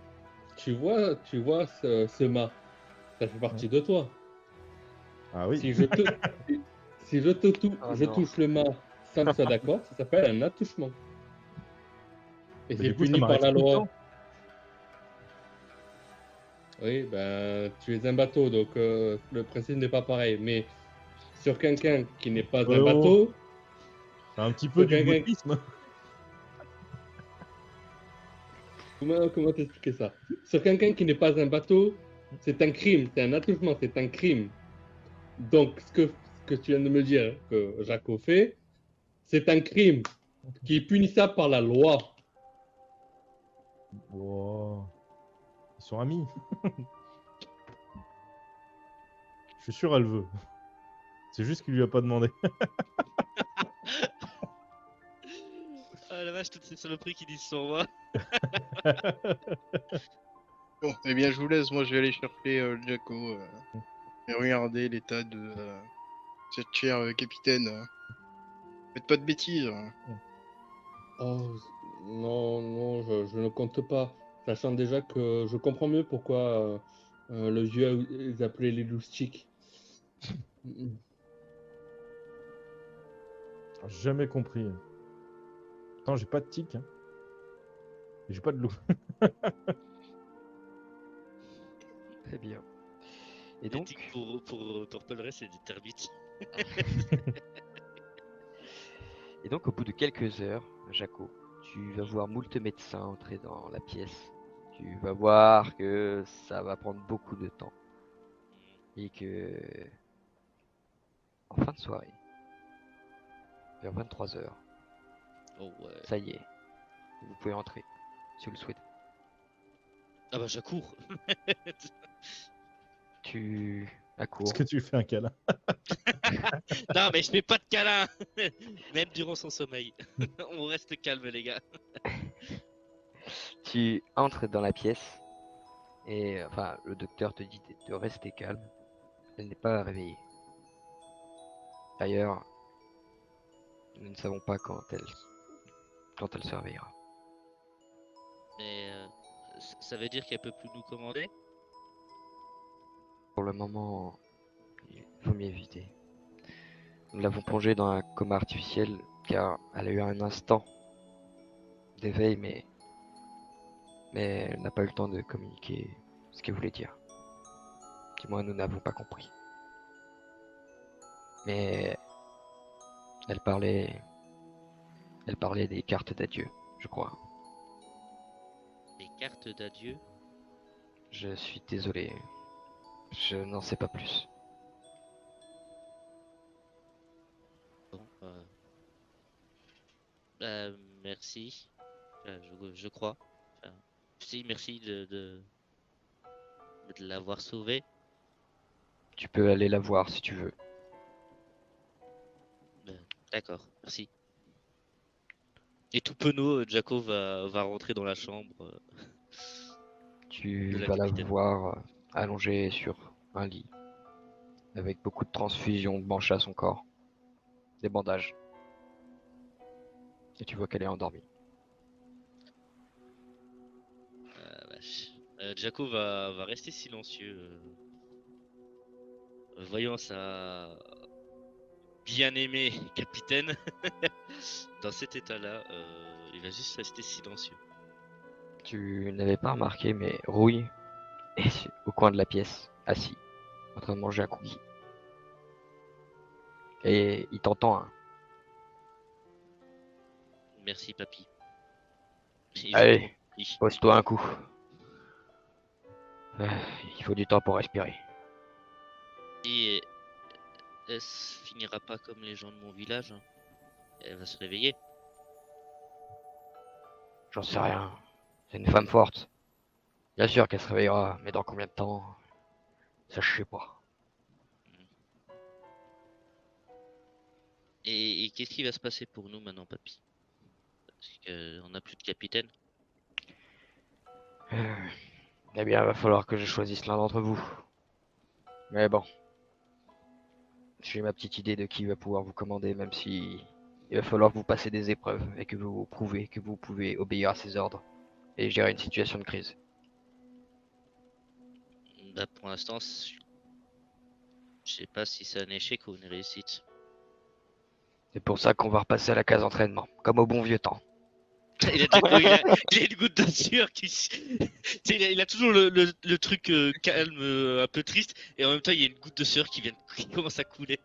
Tu vois ce mât, ça fait partie de toi. Ah oui. Si je te, si je te Oh je non. touche le mât sans que tu sois d'accord, ça s'appelle un attouchement. Et Mais c'est du coup, ça puni par m'arrive la tout le loi. temps. Oui, ben, tu es un bateau, donc le principe n'est pas pareil. Mais sur quelqu'un qui n'est pas un Oh, bateau, c'est un petit peu sur du quelqu'un... bouddhisme. Comment t'expliquer ça? Sur quelqu'un qui n'est pas un bateau, c'est un crime, c'est un attouchement, c'est un crime. Donc, ce que tu viens de me dire que Jaco fait, c'est un crime qui est punissable par la loi. Wow. Ils sont amis. Je suis sûr, elle veut. C'est juste qu'il lui a pas demandé. Ah la vache, toutes ces saloperies qui disent sur moi. Bon, eh bien, je vous laisse. Moi, je vais aller chercher le Jacko et regarder l'état de cette chère capitaine. Faites pas de bêtises. Oh, non, non, je ne compte pas. Sachant déjà que je comprends mieux pourquoi le vieux les appelait les loustiques. J'ai jamais compris. Attends, j'ai pas de tic. Hein. Et j'ai pas de loup. Très bien. Et Les donc, tiques pour Torpelleray, c'est des termites. au bout de quelques heures, Jaco, tu vas voir moult médecins entrer dans la pièce. Tu vas voir que ça va prendre beaucoup de temps. Et que, en fin de soirée, vers 23 heures, Oh ouais. ça y est, vous pouvez entrer, si vous le souhaitez. Ah bah j'accours. Tu Est-ce accours, que tu fais un câlin? Non mais je fais pas de câlin. Même durant son sommeil. On reste calme les gars. tu entres dans la pièce, et enfin, le docteur te dit de rester calme. Elle n'est pas réveillée. D'ailleurs, nous ne savons pas quand elle se réveillera. Mais ça veut dire qu'elle peut plus nous commander? Pour le moment, il vaut mieux éviter. Nous l'avons plongée dans un coma artificiel car elle a eu un instant d'éveil, mais elle n'a pas eu le temps de communiquer ce qu'elle voulait dire. Du moins, nous n'avons pas compris. Mais elle parlait des cartes d'adieu, je crois. Des cartes d'adieu? Je suis désolé, je n'en sais pas plus. Bon, bah, merci. Je crois. Enfin, si, merci de l'avoir sauvé. Tu peux aller la voir si tu veux. D'accord, merci. Et tout penaud, Jaco va rentrer dans la chambre Tu de la vas la capitaine. voir allongée sur un lit, avec beaucoup de transfusions blanches à son corps, des bandages. Et tu vois qu'elle est endormie. Ah, vache. Jaco va rester silencieux. Voyant sa bien-aimée capitaine dans cet état-là, il va juste rester silencieux. Tu n'avais pas remarqué, mais Rouille est au coin de la pièce, assis, en train de manger un cookie. Et il t'entend, hein. Merci, papy. Et je Allez, prie. pose-toi un coup. Il faut du temps pour respirer. Et elle finira pas comme les gens de mon village. Hein. Elle va se réveiller. J'en sais rien. C'est une femme forte. Bien sûr qu'elle se réveillera, mais dans combien de temps? Ça, je sais pas. Et qu'est-ce qui va se passer pour nous maintenant, papy? Parce qu'on n'a plus de capitaine. Eh bien, va falloir que je choisisse l'un d'entre vous. Mais bon, j'ai ma petite idée de qui va pouvoir vous commander, même si il va falloir que vous passez des épreuves et que vous prouvez que vous pouvez obéir à ses ordres et gérer une situation de crise. Bah, pour l'instant, je sais pas si c'est un échec ou une réussite. C'est pour ça qu'on va repasser à la case entraînement, comme au bon vieux temps. Il a, Jaco, il a une goutte de sueur qui. Tu sais, il a toujours le truc calme, un peu triste, et en même temps, il y a une goutte de sueur qui commence à couler.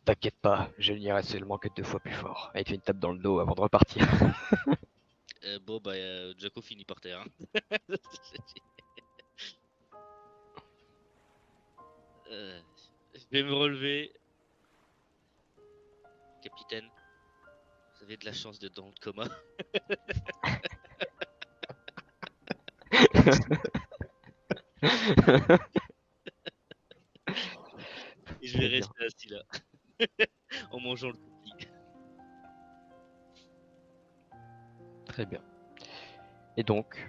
T'inquiète pas, je n'irai seulement que 2 fois plus fort. Et il te fait une tape dans le dos avant de repartir. Bon, bah, Jaco finit par terre. Je vais me relever. Capitaine, vous avez de la chance d'être dans le coma. Et je vais Très bien. rester assis là, en mangeant le cookie. Très bien. Et donc,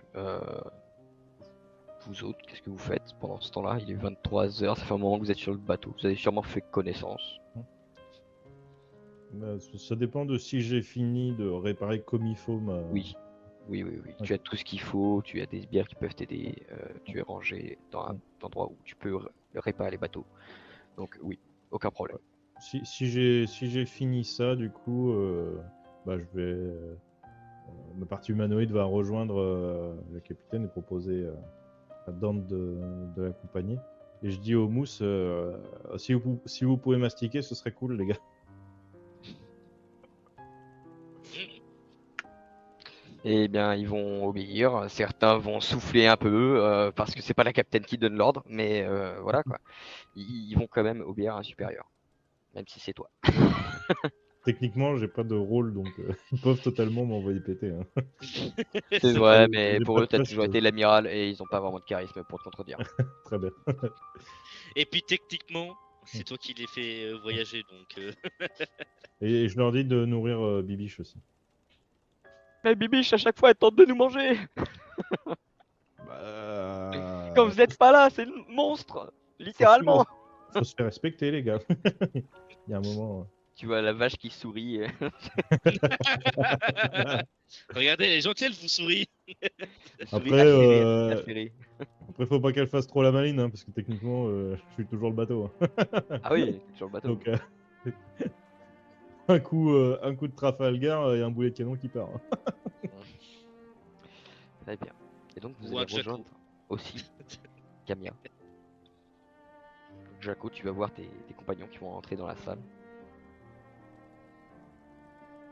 vous autres, qu'est-ce que vous faites pendant ce temps-là? Il est 23h, ça fait un moment que vous êtes sur le bateau. Vous avez sûrement fait connaissance. Bah, ça dépend de si j'ai fini de réparer comme il faut ma. Oui. Oui. Ok. Tu as tout ce qu'il faut, tu as des bières qui peuvent t'aider, tu es rangé dans un endroit où tu peux réparer les bateaux. Donc oui, aucun problème. Si j'ai fini ça, du coup, bah, je vais. Ma partie humanoïde va rejoindre le capitaine et proposer à Dante de l'accompagner. Et je dis au mousse, si vous pouvez mastiquer, ce serait cool, les gars. Eh bien, ils vont obéir. Certains vont souffler un peu parce que c'est pas la capitaine qui donne l'ordre, mais voilà quoi. Ils vont quand même obéir à un supérieur, même si c'est toi. Techniquement, j'ai pas de rôle, donc ils peuvent totalement m'envoyer péter. Hein. C'est C'est vrai, vrai. mais J'ai pour pas eux, de t'as place, toujours été l'amiral et ils ont pas vraiment de charisme pour te contredire. Très bien. Et puis techniquement, c'est toi qui les fais voyager, donc. Et je leur dis de nourrir Bibiche aussi. Mais Bibiche, à chaque fois, elle tente de nous manger. Quand vous êtes pas là, c'est le monstre, littéralement. Faut se faire respecter, les gars. Il y a un moment. Tu vois la vache qui sourit. Regardez, elle est gentille, elle vous sourit. Elle sourit Après, acérée. Après, faut pas qu'elle fasse trop la maline, hein, parce que techniquement, je suis toujours le bateau. Hein. Ah oui, sur le bateau. Donc, un coup de Trafalgar et un boulet de canon qui part. Hein. Très bien. Et donc vous Ou allez un Jaco. rejoindre aussi Camilla. Donc, Jaco, tu vas voir tes compagnons qui vont entrer dans la salle.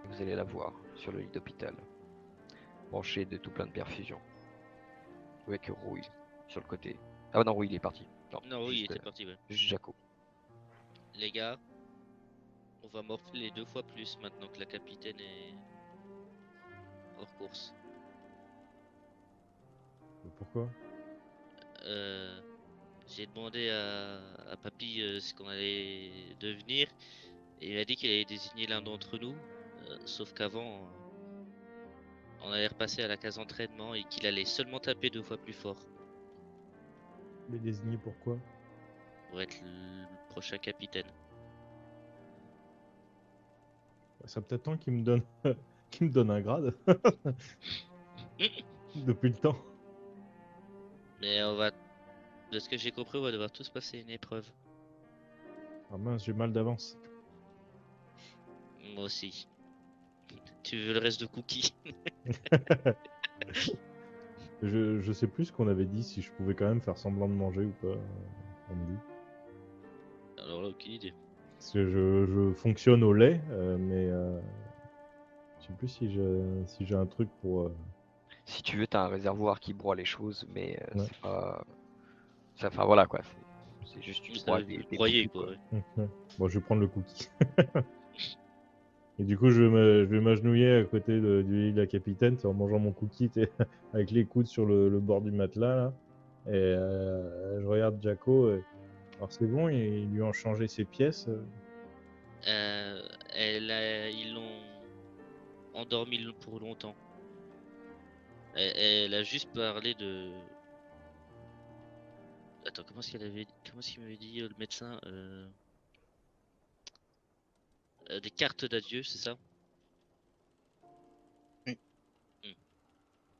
Vous allez la voir sur le lit d'hôpital, branchée de tout plein de perfusions. Avec Rouille sur le côté. Ah non, Rouille il est parti. Non, oui, il juste, était parti, ouais. juste Jaco. Les gars, on va morfler 2 fois plus maintenant que la capitaine est hors course. Pourquoi? J'ai demandé à Papy ce qu'on allait devenir, et il m'a dit qu'il allait désigner l'un d'entre nous, sauf qu'avant, on allait repasser à la case entraînement et qu'il allait seulement taper 2 fois plus fort Mais désigné pourquoi? pour être le prochain capitaine. Ça peut-être temps qu'il me donne, qu'il me donne un grade. Depuis le temps. Mais on va, de ce que j'ai compris, on va devoir tous passer une épreuve. Ah mince, j'ai mal d'avance. Moi aussi. Tu veux le reste de cookies? Je sais plus ce qu'on avait dit, si je pouvais quand même faire semblant de manger ou pas. On me dit. Alors là, aucune idée. Parce que je fonctionne au lait, mais je sais plus si j'ai un truc pour. Si tu veux, t'as un réservoir qui broie les choses, mais Ouais. c'est pas. Enfin voilà quoi. C'est juste tu Ça broies veut des broyer, cookies, quoi. Ouais. Bon, je vais prendre le cookie. Et du coup, je vais m'agenouiller à côté du lit de la capitaine, en mangeant mon cookie, avec les coudes sur le bord du matelas. Là. Et je regarde Jaco. Alors, c'est bon, ils lui ont changé ses pièces. Ils l'ont endormi pour longtemps. Elle a juste parlé de. Attends, comment est-ce qu'il m'avait dit le médecin des cartes d'adieu, c'est ça? Oui.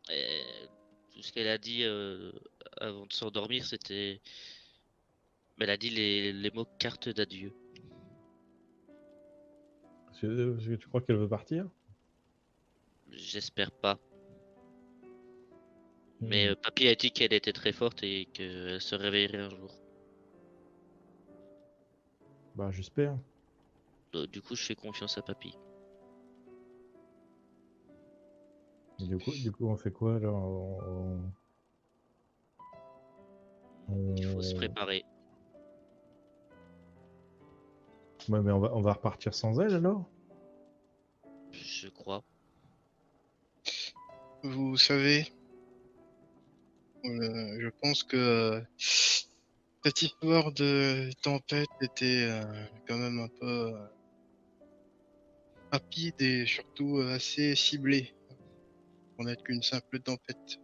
Et tout ce qu'elle a dit avant de s'endormir, c'était. Elle a dit les mots cartes d'adieu. Parce que tu crois qu'elle veut partir? J'espère pas. Mais Hmm. papy a dit qu'elle était très forte et qu'elle se réveillerait un jour. Bah, j'espère. Du coup, je fais confiance à papy. Et du coup, on fait quoi alors? Il faut se On- préparer. Ouais, mais on va repartir sans elle alors? Je crois. Vous savez, je pense que cette histoire de tempête était quand même un peu rapide et surtout assez ciblée pour n'être qu'une simple tempête.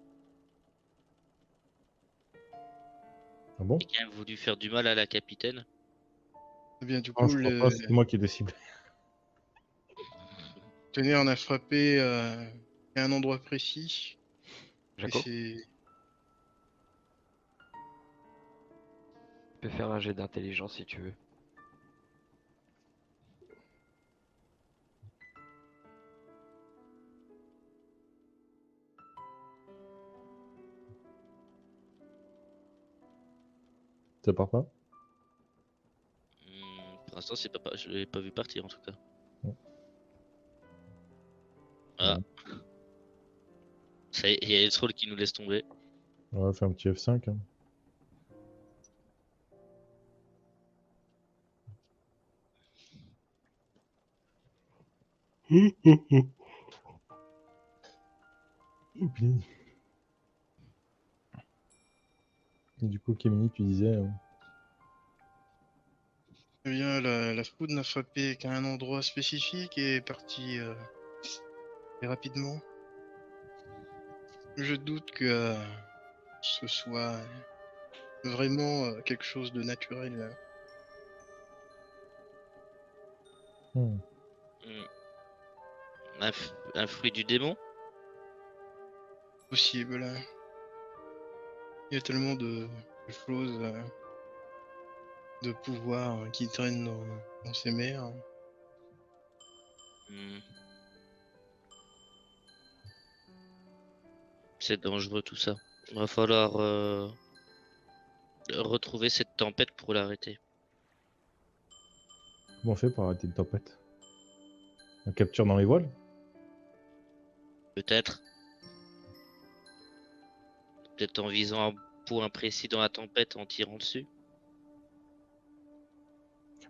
Ah bon? Quelqu'un a voulu faire du mal à la capitaine. Eh bien, du Ah, coup, je crois pas, c'est moi qui ai décidé. tonnerre en a frappé à un endroit précis. Et Jaco, c'est tu peux faire un jet d'intelligence si tu veux. Ça part pas? Pour l'instant, je l'ai pas vu partir en tout cas. Ouais. Ah, ça y est, il y a les trolls qui nous laissent tomber. On va faire un petit F5. Hein. Oupi. Et du coup, Kémini, tu disais. eh bien, la foudre n'a frappé qu'à un endroit spécifique et est partie et rapidement. Je doute que ce soit vraiment quelque chose de naturel. Hmm. Hmm. Un fruit du démon? Possible. Il y a tellement de choses, de pouvoir qui traînent dans ces mers. Hmm. C'est dangereux tout ça. Il va falloir retrouver cette tempête pour l'arrêter. Comment on fait pour arrêter une tempête? On capture dans les voiles? Peut-être. Peut-être en visant un point précis dans la tempête en tirant dessus.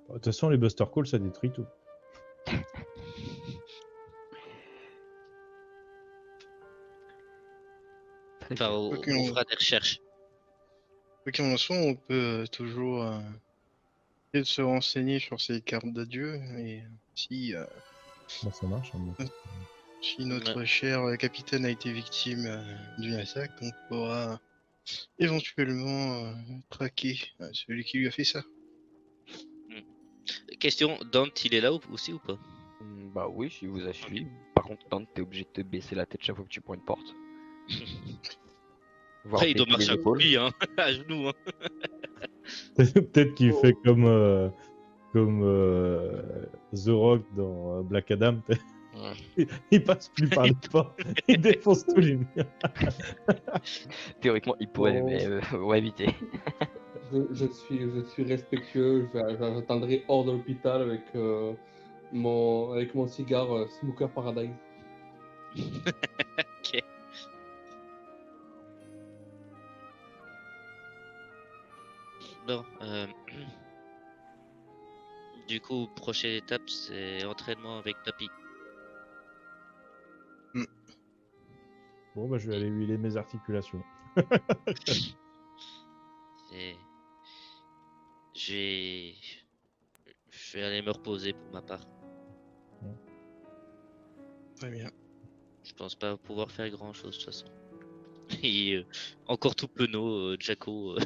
De toute façon, les Buster Calls, ça détruit tout. Très Enfin, bien. Ok, on fera des recherches. Quoi qu'il en soit, on peut toujours essayer de se renseigner sur ces cartes d'adieu et si, Comment ça marche? Hein, bon. si notre cher capitaine a été victime d'une attaque, on pourra éventuellement traquer celui qui lui a fait ça. Question, Dante, il est là aussi ou pas? Bah oui, il vous a suivi. Par contre, Dante, t'es obligé de te baisser la tête chaque fois que tu prends une porte. Voire Ouais, il doit baisser les marcher à épaules. coups, hein, à genoux. Hein. Peut-être qu'il fait comme The Rock dans Black Adam. Il passe plus par les portes, il défonce tous les murs. Théoriquement, il pourrait, mais on va éviter. Je suis respectueux, j'attendrai hors de l'hôpital avec mon cigare Smoker Paradise. Ok. Bon, du coup, prochaine étape, c'est entraînement avec Papy. Bon, bah, je vais aller huiler mes articulations. Et je vais aller me reposer pour ma part. Très bien. Je pense pas pouvoir faire grand chose de toute façon. Et encore tout penaud, Jaco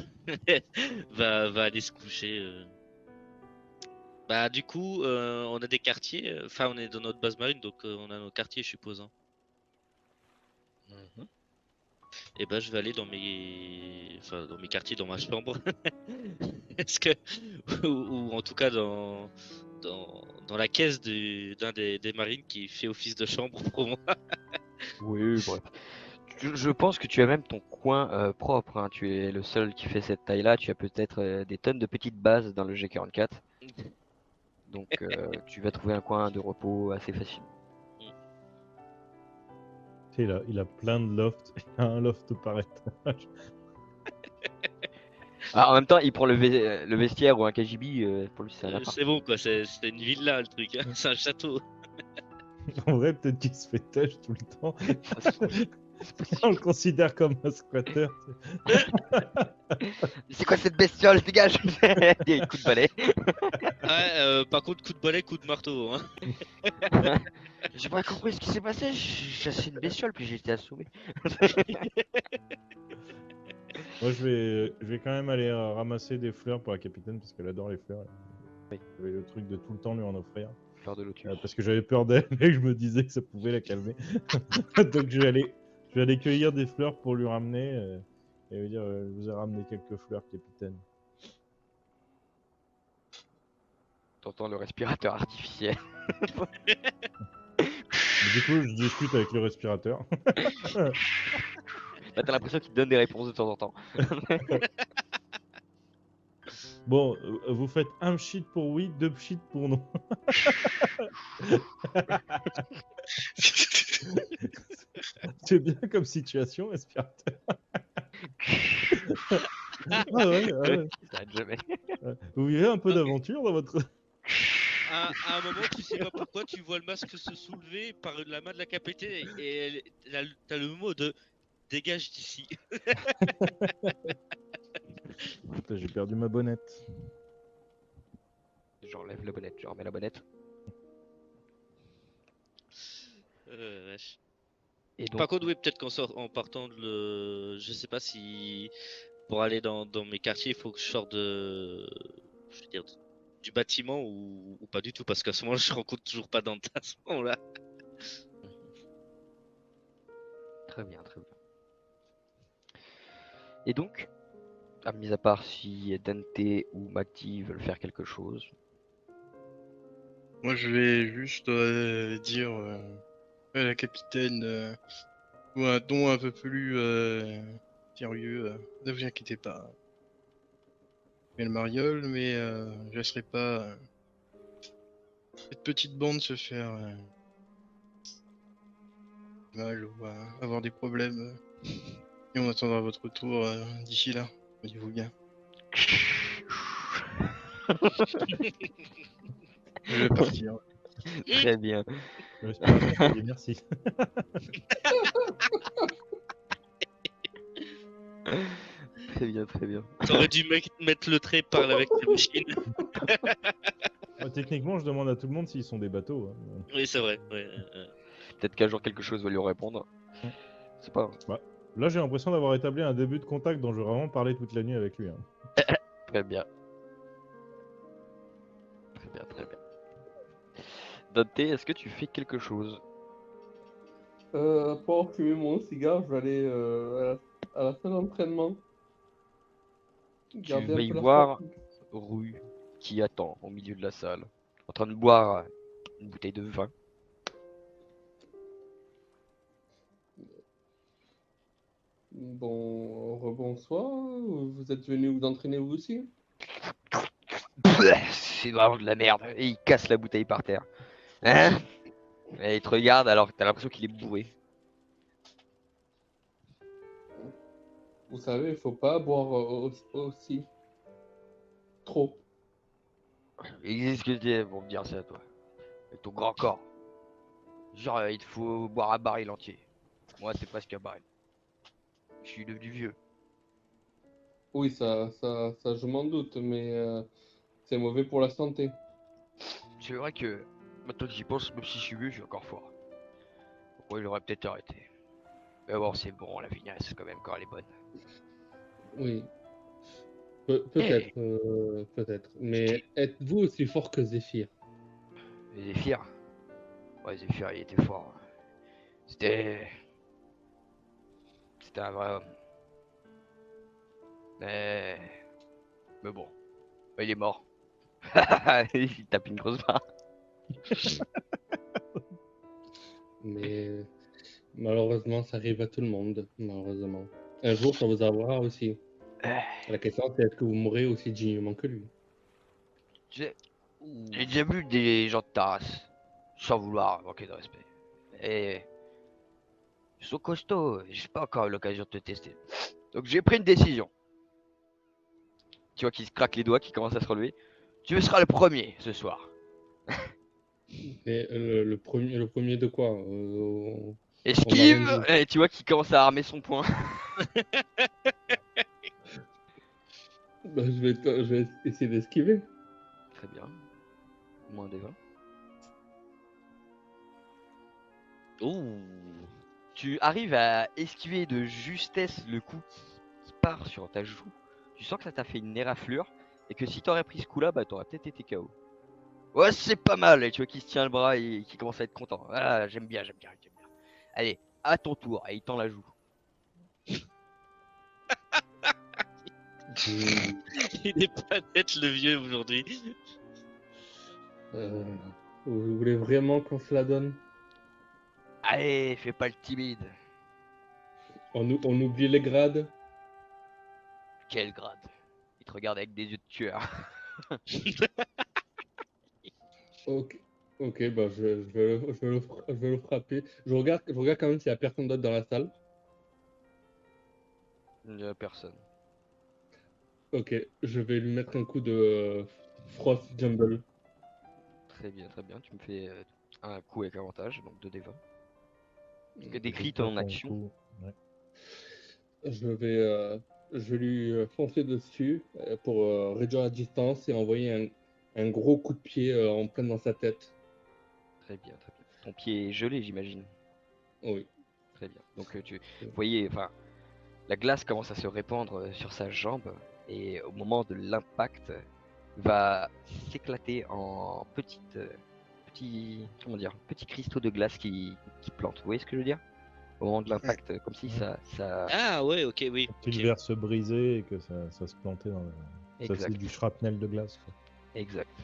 va aller se coucher. Bah du coup, on a des quartiers. Enfin, on est dans notre base marine, donc on a nos quartiers, je suppose. Hein. Et bah je vais aller dans dans mes quartiers, dans ma chambre. Est-ce que ou en tout cas dans la caisse d'un des marines qui fait office de chambre pour moi. Oui, bref. Je pense que tu as même ton coin propre, hein. Tu es le seul qui fait cette taille-là. Tu as peut-être des tonnes de petites bases dans le G44. Donc tu vas trouver un coin de repos assez facilement. Tu sais, il a plein de lofts. Il a un loft par étage. Ah, en même temps, il prend le vestiaire ou un KGB, pour lui c'est un appart. C'est bon quoi, c'était une villa le truc, hein. C'est un château. En vrai, peut-être qu'il se fait têche tout le temps. C'est possible. On le considère comme un squatter. C'est quoi cette bestiole? Dégage! Il y a un coup de balai. Ouais, par contre, coup de balai, coup de marteau. Hein. J'ai pas compris ce qui s'est passé. J'ai chassé une bestiole puis j'ai été assommé. Moi, je vais quand même aller ramasser des fleurs pour la capitaine parce qu'elle adore les fleurs. Oui. J'avais le truc de tout le temps lui en offrir. Fleur de lotus. Parce que j'avais peur d'elle et que je me disais que ça pouvait la calmer. Donc je vais aller cueillir des fleurs pour lui ramener et lui dire je vous ai ramené quelques fleurs, capitaine. T'entends le respirateur artificiel. Mais du coup, je discute avec le respirateur. Bah, t'as l'impression qu'il te donne des réponses de temps en temps. Bon, vous faites un pchit pour oui, deux pchits pour non. C'est bien comme situation, respirateur. Ah ouais. Ça arrête jamais. Vous vivez un peu d'aventure dans votre... À un moment, tu sais pas pourquoi, tu vois le masque se soulever par la main de la capitaine et t'as le mot de dégage d'ici. Putain, j'ai perdu ma bonnette. J'enlève la bonnette, je remets la bonnette. Wesh. Et donc, Par contre, oui, peut-être en partant de le. Je sais pas si. Pour aller dans mes quartiers, il faut que je sorte de. Je veux dire, du bâtiment ou pas du tout, parce qu'à ce moment-là, je rencontre toujours pas Dante à ce moment-là. très bien, très bien. Et donc, mis à part si Dante ou Macti veulent faire quelque chose. Moi, je vais juste dire à la capitaine ou un ton un peu plus sérieux. Ne vous inquiétez pas. Je vais le mariole, mais je laisserai pas cette petite bande se faire mal ou avoir des problèmes. Et on attendra votre retour d'ici là. Voyez-vous bien. Je vais partir. Très bien. Le respirateur dit merci. Très bien, très bien. T'aurais dû mettre le trait par avec la machine. Moi, techniquement, je demande à tout le monde s'ils sont des bateaux. Hein. Oui, c'est vrai. Ouais, Peut-être qu'un jour quelque chose va lui répondre. C'est pas grave. Là, j'ai l'impression d'avoir établi un début de contact dont je vais vraiment parler toute la nuit avec lui. Hein. Très bien. Très bien, très bien. Dante, est-ce que tu fais quelque chose? Pour fumer mon cigare, je vais aller à la salle d'entraînement. Tu Garder vas un y peu la voir forme. Rue qui attend au milieu de la salle, en train de boire une bouteille de vin. Bon, rebonsoir. Vous êtes venu vous entraîner vous aussi? C'est vraiment de la merde. Et il casse la bouteille par terre. Hein? Et il te regarde alors que t'as l'impression qu'il est bourré. Vous savez, il faut pas boire aussi. Trop. Et qu'est-ce que tu pour me dire ça, toi? Avec ton grand corps. Genre, il te faut boire un baril entier. Moi, c'est presque un baril. Je suis devenu vieux. Oui, ça je m'en doute, mais c'est mauvais pour la santé. C'est vrai que maintenant que j'y pense, même si je suis vieux, je suis encore fort. Ouais, il aurait peut-être arrêté. Mais bon, c'est bon, la vignasse, quand même, quand elle est bonne. Oui. Peut-être, peut-être. Mais êtes-vous aussi fort que Zéphyr? Et Zéphyr? Ouais, Zéphyr, il était fort. C'était un vrai homme. Mais bon, il est mort. Il tape une grosse barre. Mais malheureusement, ça arrive à tout le monde, malheureusement. Un jour, ça vous arrivera aussi. La question, c'est est-ce que vous mourrez aussi dignement que lui? J'ai j'ai déjà vu des gens de ta race, sans vouloir manquer de respect. Et ils sont costauds, j'ai pas encore eu l'occasion de te tester. Donc j'ai pris une décision. Tu vois qu'il se craque les doigts, qu'il commence à se relever. Tu seras le premier ce soir. Et le premier de quoi? Esquive! rendu. Et tu vois qu'il commence à armer son poing. Bah, je vais essayer d'esquiver. Très bien. Moins des 20. Ouh. Tu arrives à esquiver de justesse le coup qui part sur ta joue. Tu sens que ça t'a fait une éraflure. Et que si t'aurais pris ce coup-là, bah t'aurais peut-être été KO. Ouais, c'est pas mal. Et tu vois qu'il se tient le bras et qu'il commence à être content. Ah, j'aime bien, j'aime bien, j'aime bien. Allez, à ton tour. Et il tend la joue. Il est pas net le vieux aujourd'hui. Euh, vous voulez vraiment qu'on se la donne? Allez, fais pas le timide. On oublie les grades? Quel grade? Il te regarde avec des yeux de tueur. Ok, ok, bah je vais le frapper. Je regarde quand même s'il y a personne d'autre dans la salle. Personne. Ok, je vais lui mettre un coup de Frost Jumble. Très bien, très bien. Tu me fais un coup avec avantage, donc 2d20. Que C'est décrit quoi ton action. coup? Ouais. Je vais lui foncer dessus pour réduire la distance et envoyer un gros coup de pied en plein dans sa tête. Très bien, très bien. Ton pied est gelé, j'imagine. Oui. Très bien. Donc vous voyez, enfin, la glace commence à se répandre sur sa jambe et au moment de l'impact, va s'éclater en petits cristaux de glace qui plantent. Vous voyez ce que je veux dire? Au moment de l'impact, comme si Ouais. ça... Ah ouais, ok, oui. Quand le ok. verre se brisait et que ça se plantait dans le... Ça faisait Exact. du shrapnel de glace. Quoi. Exact.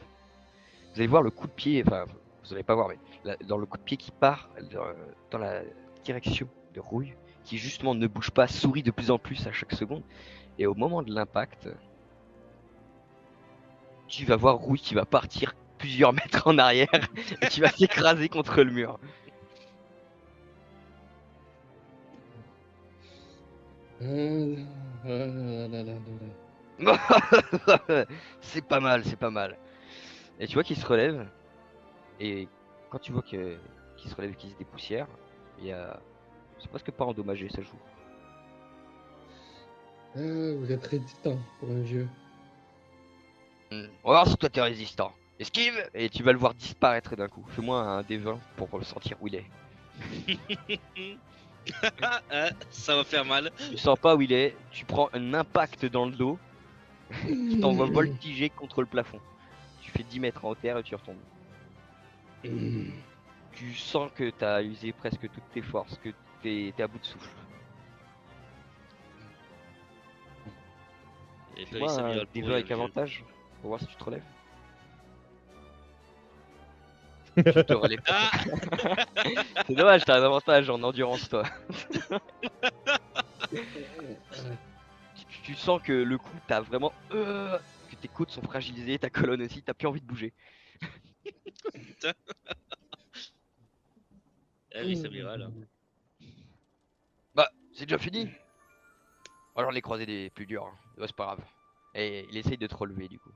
Vous allez voir le coup de pied, enfin, vous allez pas voir, mais dans le coup de pied qui part dans la direction de Rouille, qui justement ne bouge pas, sourit de plus en plus à chaque seconde, et au moment de l'impact, tu vas voir Rouille qui va partir plusieurs mètres en arrière et qui va s'écraser contre le mur. C'est pas mal, c'est pas mal. Et tu vois qu'il se relève, et quand tu vois qu'il se relève et qu'il se dépoussière, c'est presque pas endommagé, ça joue. Vous êtes résistant pour un vieux. On va voir si toi t'es résistant. Esquive et tu vas le voir disparaître d'un coup. Fais-moi un D20 pour le sentir où il est. Ah, ça va faire mal. Tu sens pas où il est, tu prends un impact dans le dos, tu t'envoies voltiger contre le plafond. Tu fais 10 mètres en hauteur et tu retombes. Tu sens que t'as usé presque toutes tes forces, que t'es à bout de souffle. Et là, il Fais-moi un s'améliore le D20 pourri, avec le vieux. avantage pour voir si tu te relèves. Tu te relèves. Ah. C'est dommage, t'as un avantage en endurance toi. Tu sens que le coup, t'as vraiment... que tes côtes sont fragilisées, ta colonne aussi, t'as plus envie de bouger. Ah oui, Samira, là. Bah, c'est déjà fini. Alors les croisés des plus durs, hein. Ouais, c'est pas grave. Et il essaye de te relever du coup.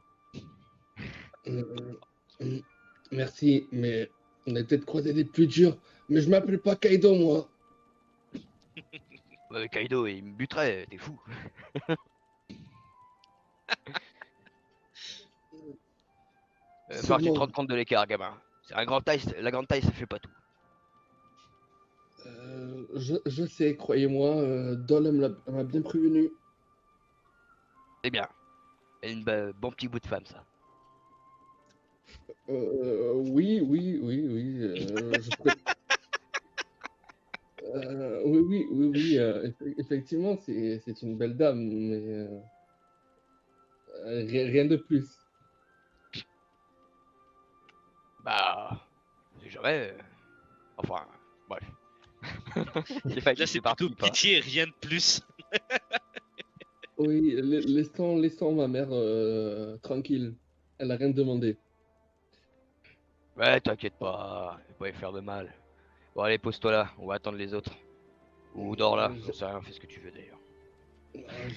Merci, mais on a peut-être croisé des plus durs. Mais je m'appelle pas Kaido, moi. Kaido, il me buterait, t'es fou. Falloir que tu te rendes compte de l'écart, gamin. C'est un grand taille, la grande taille, ça fait pas tout. Je sais, croyez-moi, Dol m'a bien prévenu. C'est bien. Et bon petit bout de femme, ça. Oui. Oui. Effectivement, c'est une belle dame, mais rien de plus. Bah, c'est jamais. Enfin, bref. C'est pas Là, qui c'est c'est plutôt parti, pas. pitié et rien de plus. Oui, laissons ma mère tranquille. Elle a rien demandé. Ouais, t'inquiète pas, je vais pas y faire de mal. Bon, allez, pose-toi là, on va attendre les autres. Ou dors là, j'en sais rien, fais ce que tu veux d'ailleurs.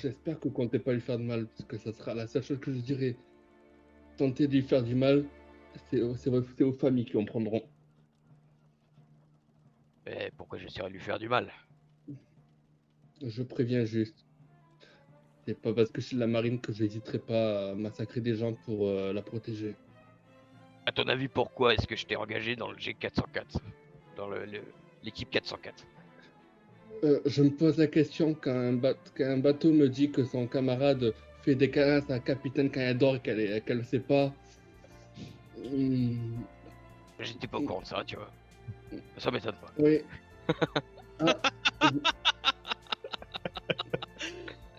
J'espère que vous comptez pas lui faire de mal, parce que ça sera la seule chose que je dirais. Tenter de lui faire du mal, c'est aux familles qui en prendront. Mais pourquoi j'essaierais de lui faire du mal? Je préviens juste. C'est pas parce que je suis de la marine que j'hésiterai pas à massacrer des gens pour la protéger. À ton avis, pourquoi est-ce que je t'ai engagé dans le G404? Dans l'équipe 404? Je me pose la question quand un bateau me dit que son camarade fait des câlins à sa capitaine quand elle dort et qu'elle le sait pas. Hmm, J'étais pas au courant de ça, tu vois. Ça m'étonne pas. oui. Ah,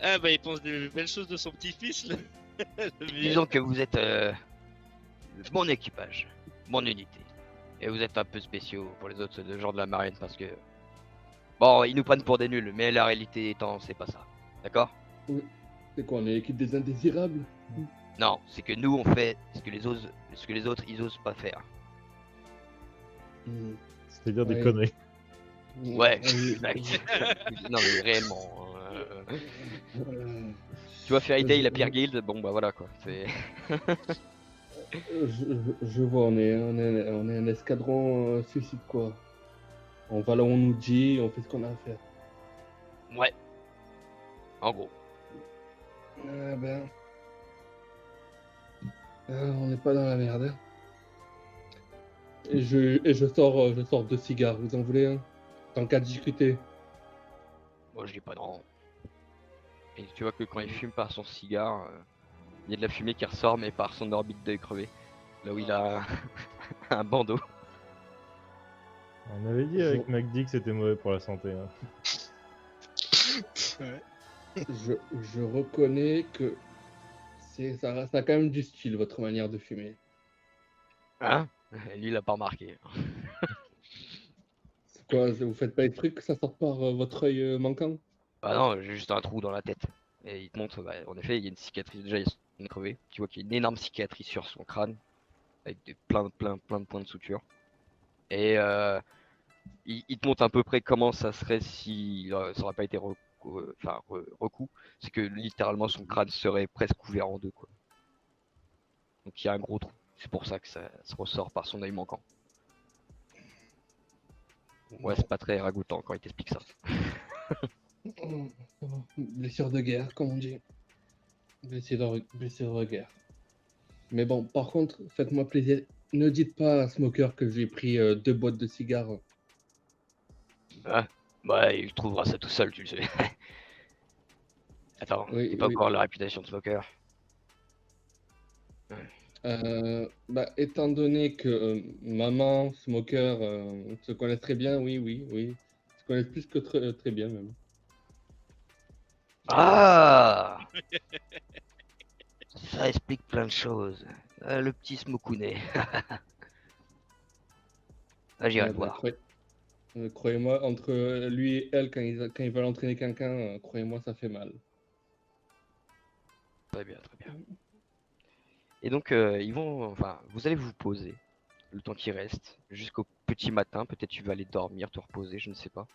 Ah bah il pense des belles choses de son petit-fils là. Le vieux. Disons que vous êtes mon équipage, mon unité. Et vous êtes un peu spéciaux pour les autres gens de la marine parce que... Bon, ils nous prennent pour des nuls, mais la réalité étant, c'est pas ça. D'accord? c'est quoi, on est l'équipe des indésirables? Non, c'est que nous, on fait ce que les autres, ils osent pas faire. Hmm, C'est-à-dire des Ouais. conneries. Ouais, oui. exact. Non, mais réellement. Euh, Tu vois, Fairy Tail, la pire guilde, bon bah voilà quoi. C'est... je vois, on est un escadron suicide quoi. On va là où on nous dit, on fait ce qu'on a à faire. Ouais. En gros. Ah ben. On n'est pas dans la merde. Hein. Et je sors 2 cigares, vous en voulez un? Tant qu'à discuter. Moi, je dis pas non. Et tu vois que quand il fume par son cigare, il y a de la fumée qui ressort, mais par son orbite d'œil crevé. Là où il a un bandeau. On avait dit avec McD que c'était mauvais pour la santé. Hein. Ouais. Je reconnais que ça a quand même du style, votre manière de fumer. Hein? Lui, il a pas remarqué. C'est quoi, vous faites pas exprès que ça sorte par votre œil manquant? Bah non, j'ai juste un trou dans la tête. Et il te montre, bah, en effet, il y a une cicatrice. Déjà, il est crevé. Tu vois qu'il y a une énorme cicatrice sur son crâne. Avec plein de points de suture. Et il te montre à peu près comment ça serait si ça aurait pas été recou. C'est que littéralement son crâne serait presque couvert en deux, quoi. Donc il y a un gros trou. C'est pour ça que ça se ressort par son œil manquant. Ouais, c'est pas très ragoûtant quand il t'explique ça. Blessure de guerre, comme on dit. Blessure de guerre. Mais bon, par contre, faites-moi plaisir. Ne dites pas à Smoker que j'ai pris 2 boîtes de cigares. Ouais, il trouvera ça tout seul, tu le sais. Attends, Oui, c'est pas oui. encore la réputation de smoker. Étant donné que maman, Smoker se connaissent très bien, oui. Se connaissent plus que très bien même. Ah, ça explique plein de choses. Le petit Smokounet. Ah, j'irai le voir. Croyez-moi, entre lui et elle, quand ils veulent entraîner quelqu'un, croyez-moi, ça fait mal. Très bien, très bien. Et donc, vous allez vous poser le temps qui reste jusqu'au petit matin. Peut-être tu vas aller dormir, te reposer, je ne sais pas.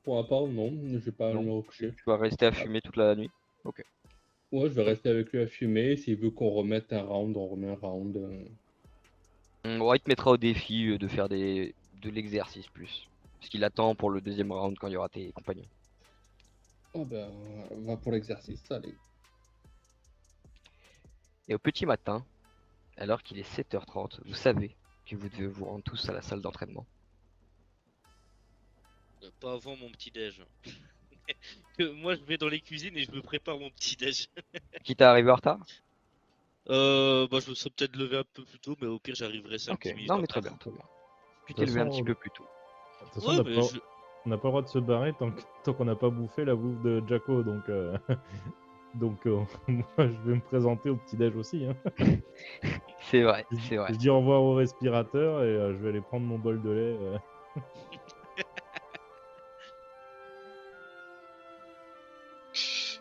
Pour ma part, non, je vais pas Non. me recoucher. Tu vas rester à fumer toute la nuit. Ouais, je vais rester avec lui à fumer. S'il veut qu'on remette un round, on remet un round. Ouais, il te mettra au défi de faire de l'exercice plus. Parce qu'il attend pour le deuxième round quand il y aura tes compagnons. Oh ben, va pour l'exercice, allez. Et au petit matin, alors qu'il est 7h30, vous savez que vous devez vous rendre tous à la salle d'entraînement. Pas avant mon petit-déj. Moi je vais dans les cuisines et je me prépare mon petit-déj. Quitte à arriver en retard? Bah je me serais peut-être levé un peu plus tôt, mais au pire j'arriverai 5 Ok, minutes non en mais très retard. bien, très bien. Tu De t'es toute levé un façon, petit peu plus tôt. De toute façon, Ouais, on mais n'a pas le droit de se barrer tant qu'on n'a pas bouffé la bouffe de Jacko, donc... Donc, moi, je vais me présenter au petit-déj aussi. Hein. C'est vrai, Je, c'est vrai. je dis au revoir au respirateur et je vais aller prendre mon bol de lait.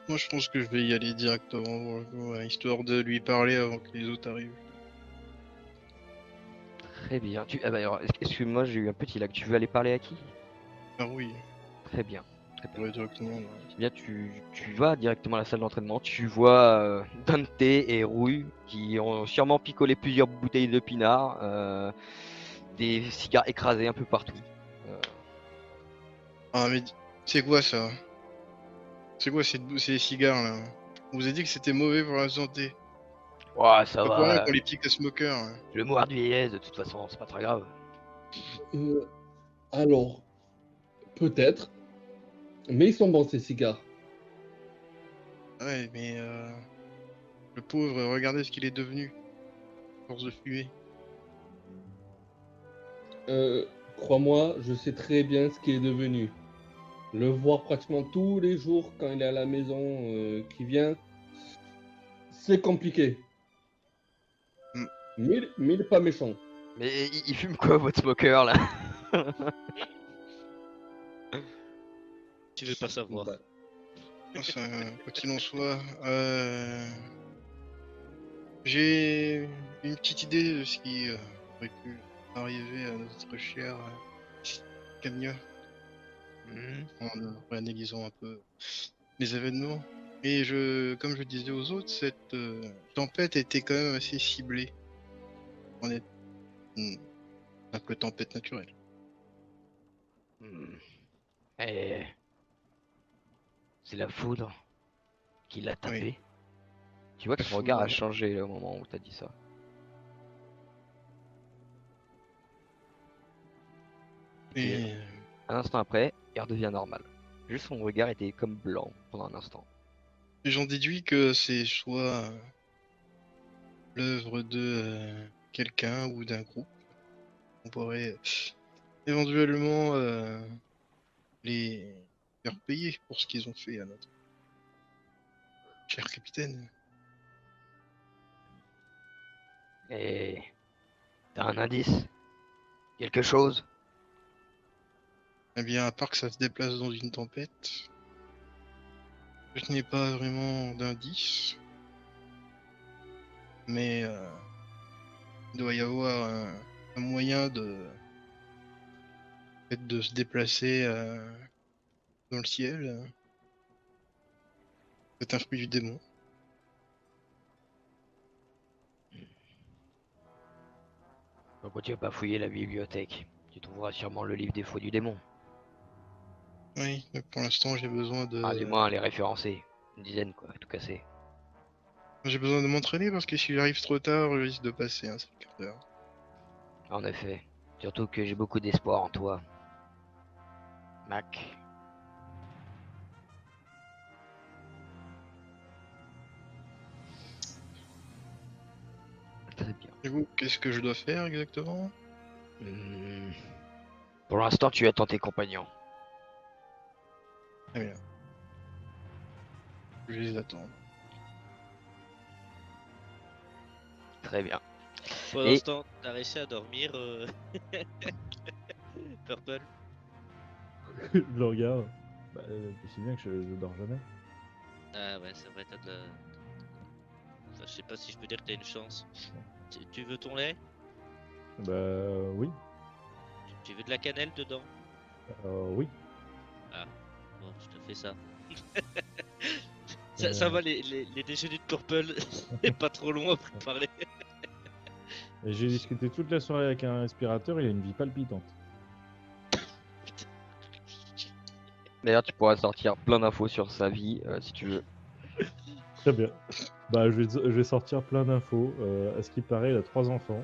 Moi, je pense que je vais y aller directement, histoire de lui parler avant que les autres arrivent. Très bien. Ah bah alors, excuse-moi, j'ai eu un petit lag. Tu veux aller parler à qui? Ah oui, Très bien. Très bien. ouais, directement. Ouais. Eh bien, tu vas directement à la salle d'entraînement. Tu vois Dante et Rui qui ont sûrement picolé plusieurs bouteilles de pinard, des cigares écrasés un peu partout. Ah, mais c'est quoi ça? C'est quoi ces cigares là? On vous a dit que c'était mauvais pour la santé. Ouais, ça Pas pour rien va. qu'on les pique à smoker. Hein. Le mourir de vieillesse, de toute façon, c'est pas très grave. Alors, peut-être, mais ils sont bons ces cigares. Ouais, mais le pauvre, regardez ce qu'il est devenu. À force de fumer. Crois-moi, je sais très bien ce qu'il est devenu. Le voir pratiquement tous les jours quand il est à la maison, qui vient, c'est compliqué. Mm. Mais il est pas méchant. Mais il fume quoi, votre smoker là? Tu veux pas savoir. Bah, Enfin, quoi qu'il en soit, j'ai une petite idée de ce qui aurait pu arriver à notre cher Camilla en réanalysant un peu les événements. Et comme je disais aux autres, cette tempête était quand même assez ciblée. On est une simple tempête naturelle. Et c'est la foudre qui l'a Oui. tapé. Tu vois que La son regard a foudre. changé là, au moment où t'as dit ça. Puis, Et un instant après, il redevient normal. Juste son regard était comme blanc pendant un instant. j'en déduis que c'est soit l'œuvre de quelqu'un ou d'un groupe. On pourrait éventuellement les faire payer pour ce qu'ils ont fait à notre cher capitaine. Et t'as un indice? Quelque chose? Eh bien, à part que ça se déplace dans une tempête, je n'ai pas vraiment d'indice. Mais il doit y avoir un moyen peut-être de se déplacer dans le ciel. C'est un fruit du démon. Pourquoi tu vas pas fouiller la bibliothèque? Tu trouveras sûrement le livre des faux du démon. Oui, mais pour l'instant, j'ai besoin de. Ah, du moins les référencer. Une dizaine quoi, tout cassé. J'ai besoin de m'entraîner parce que si j'arrive trop tard, je risque de passer un seul quart d'heure. En effet. Surtout que j'ai beaucoup d'espoir en toi. Mac. Très bien. Et vous, qu'est-ce que je dois faire exactement? Hmm. Pour l'instant, tu attends tes compagnons. Très bien. Je vais les attendre. Très bien. Pendant Et- ce temps, t'as réussi à dormir, Purple? Je le regarde. Bah, tu sais bien que je dors jamais. Ah ouais, c'est vrai, t'as de la... Enfin, je sais pas si je peux dire que t'as une chance. Tu veux ton lait? Bah, oui. Tu veux de la cannelle dedans? Oui. Bon, je te fais ça. Ça va, les déjeuners de Purple, c'est pas trop long à préparer. Et j'ai discuté toute la soirée avec un respirateur, il a une vie palpitante. D'ailleurs, tu pourras sortir plein d'infos sur sa vie si tu veux. Très bien. Bah, je vais sortir plein d'infos. À ce qui paraît, il a 3 enfants.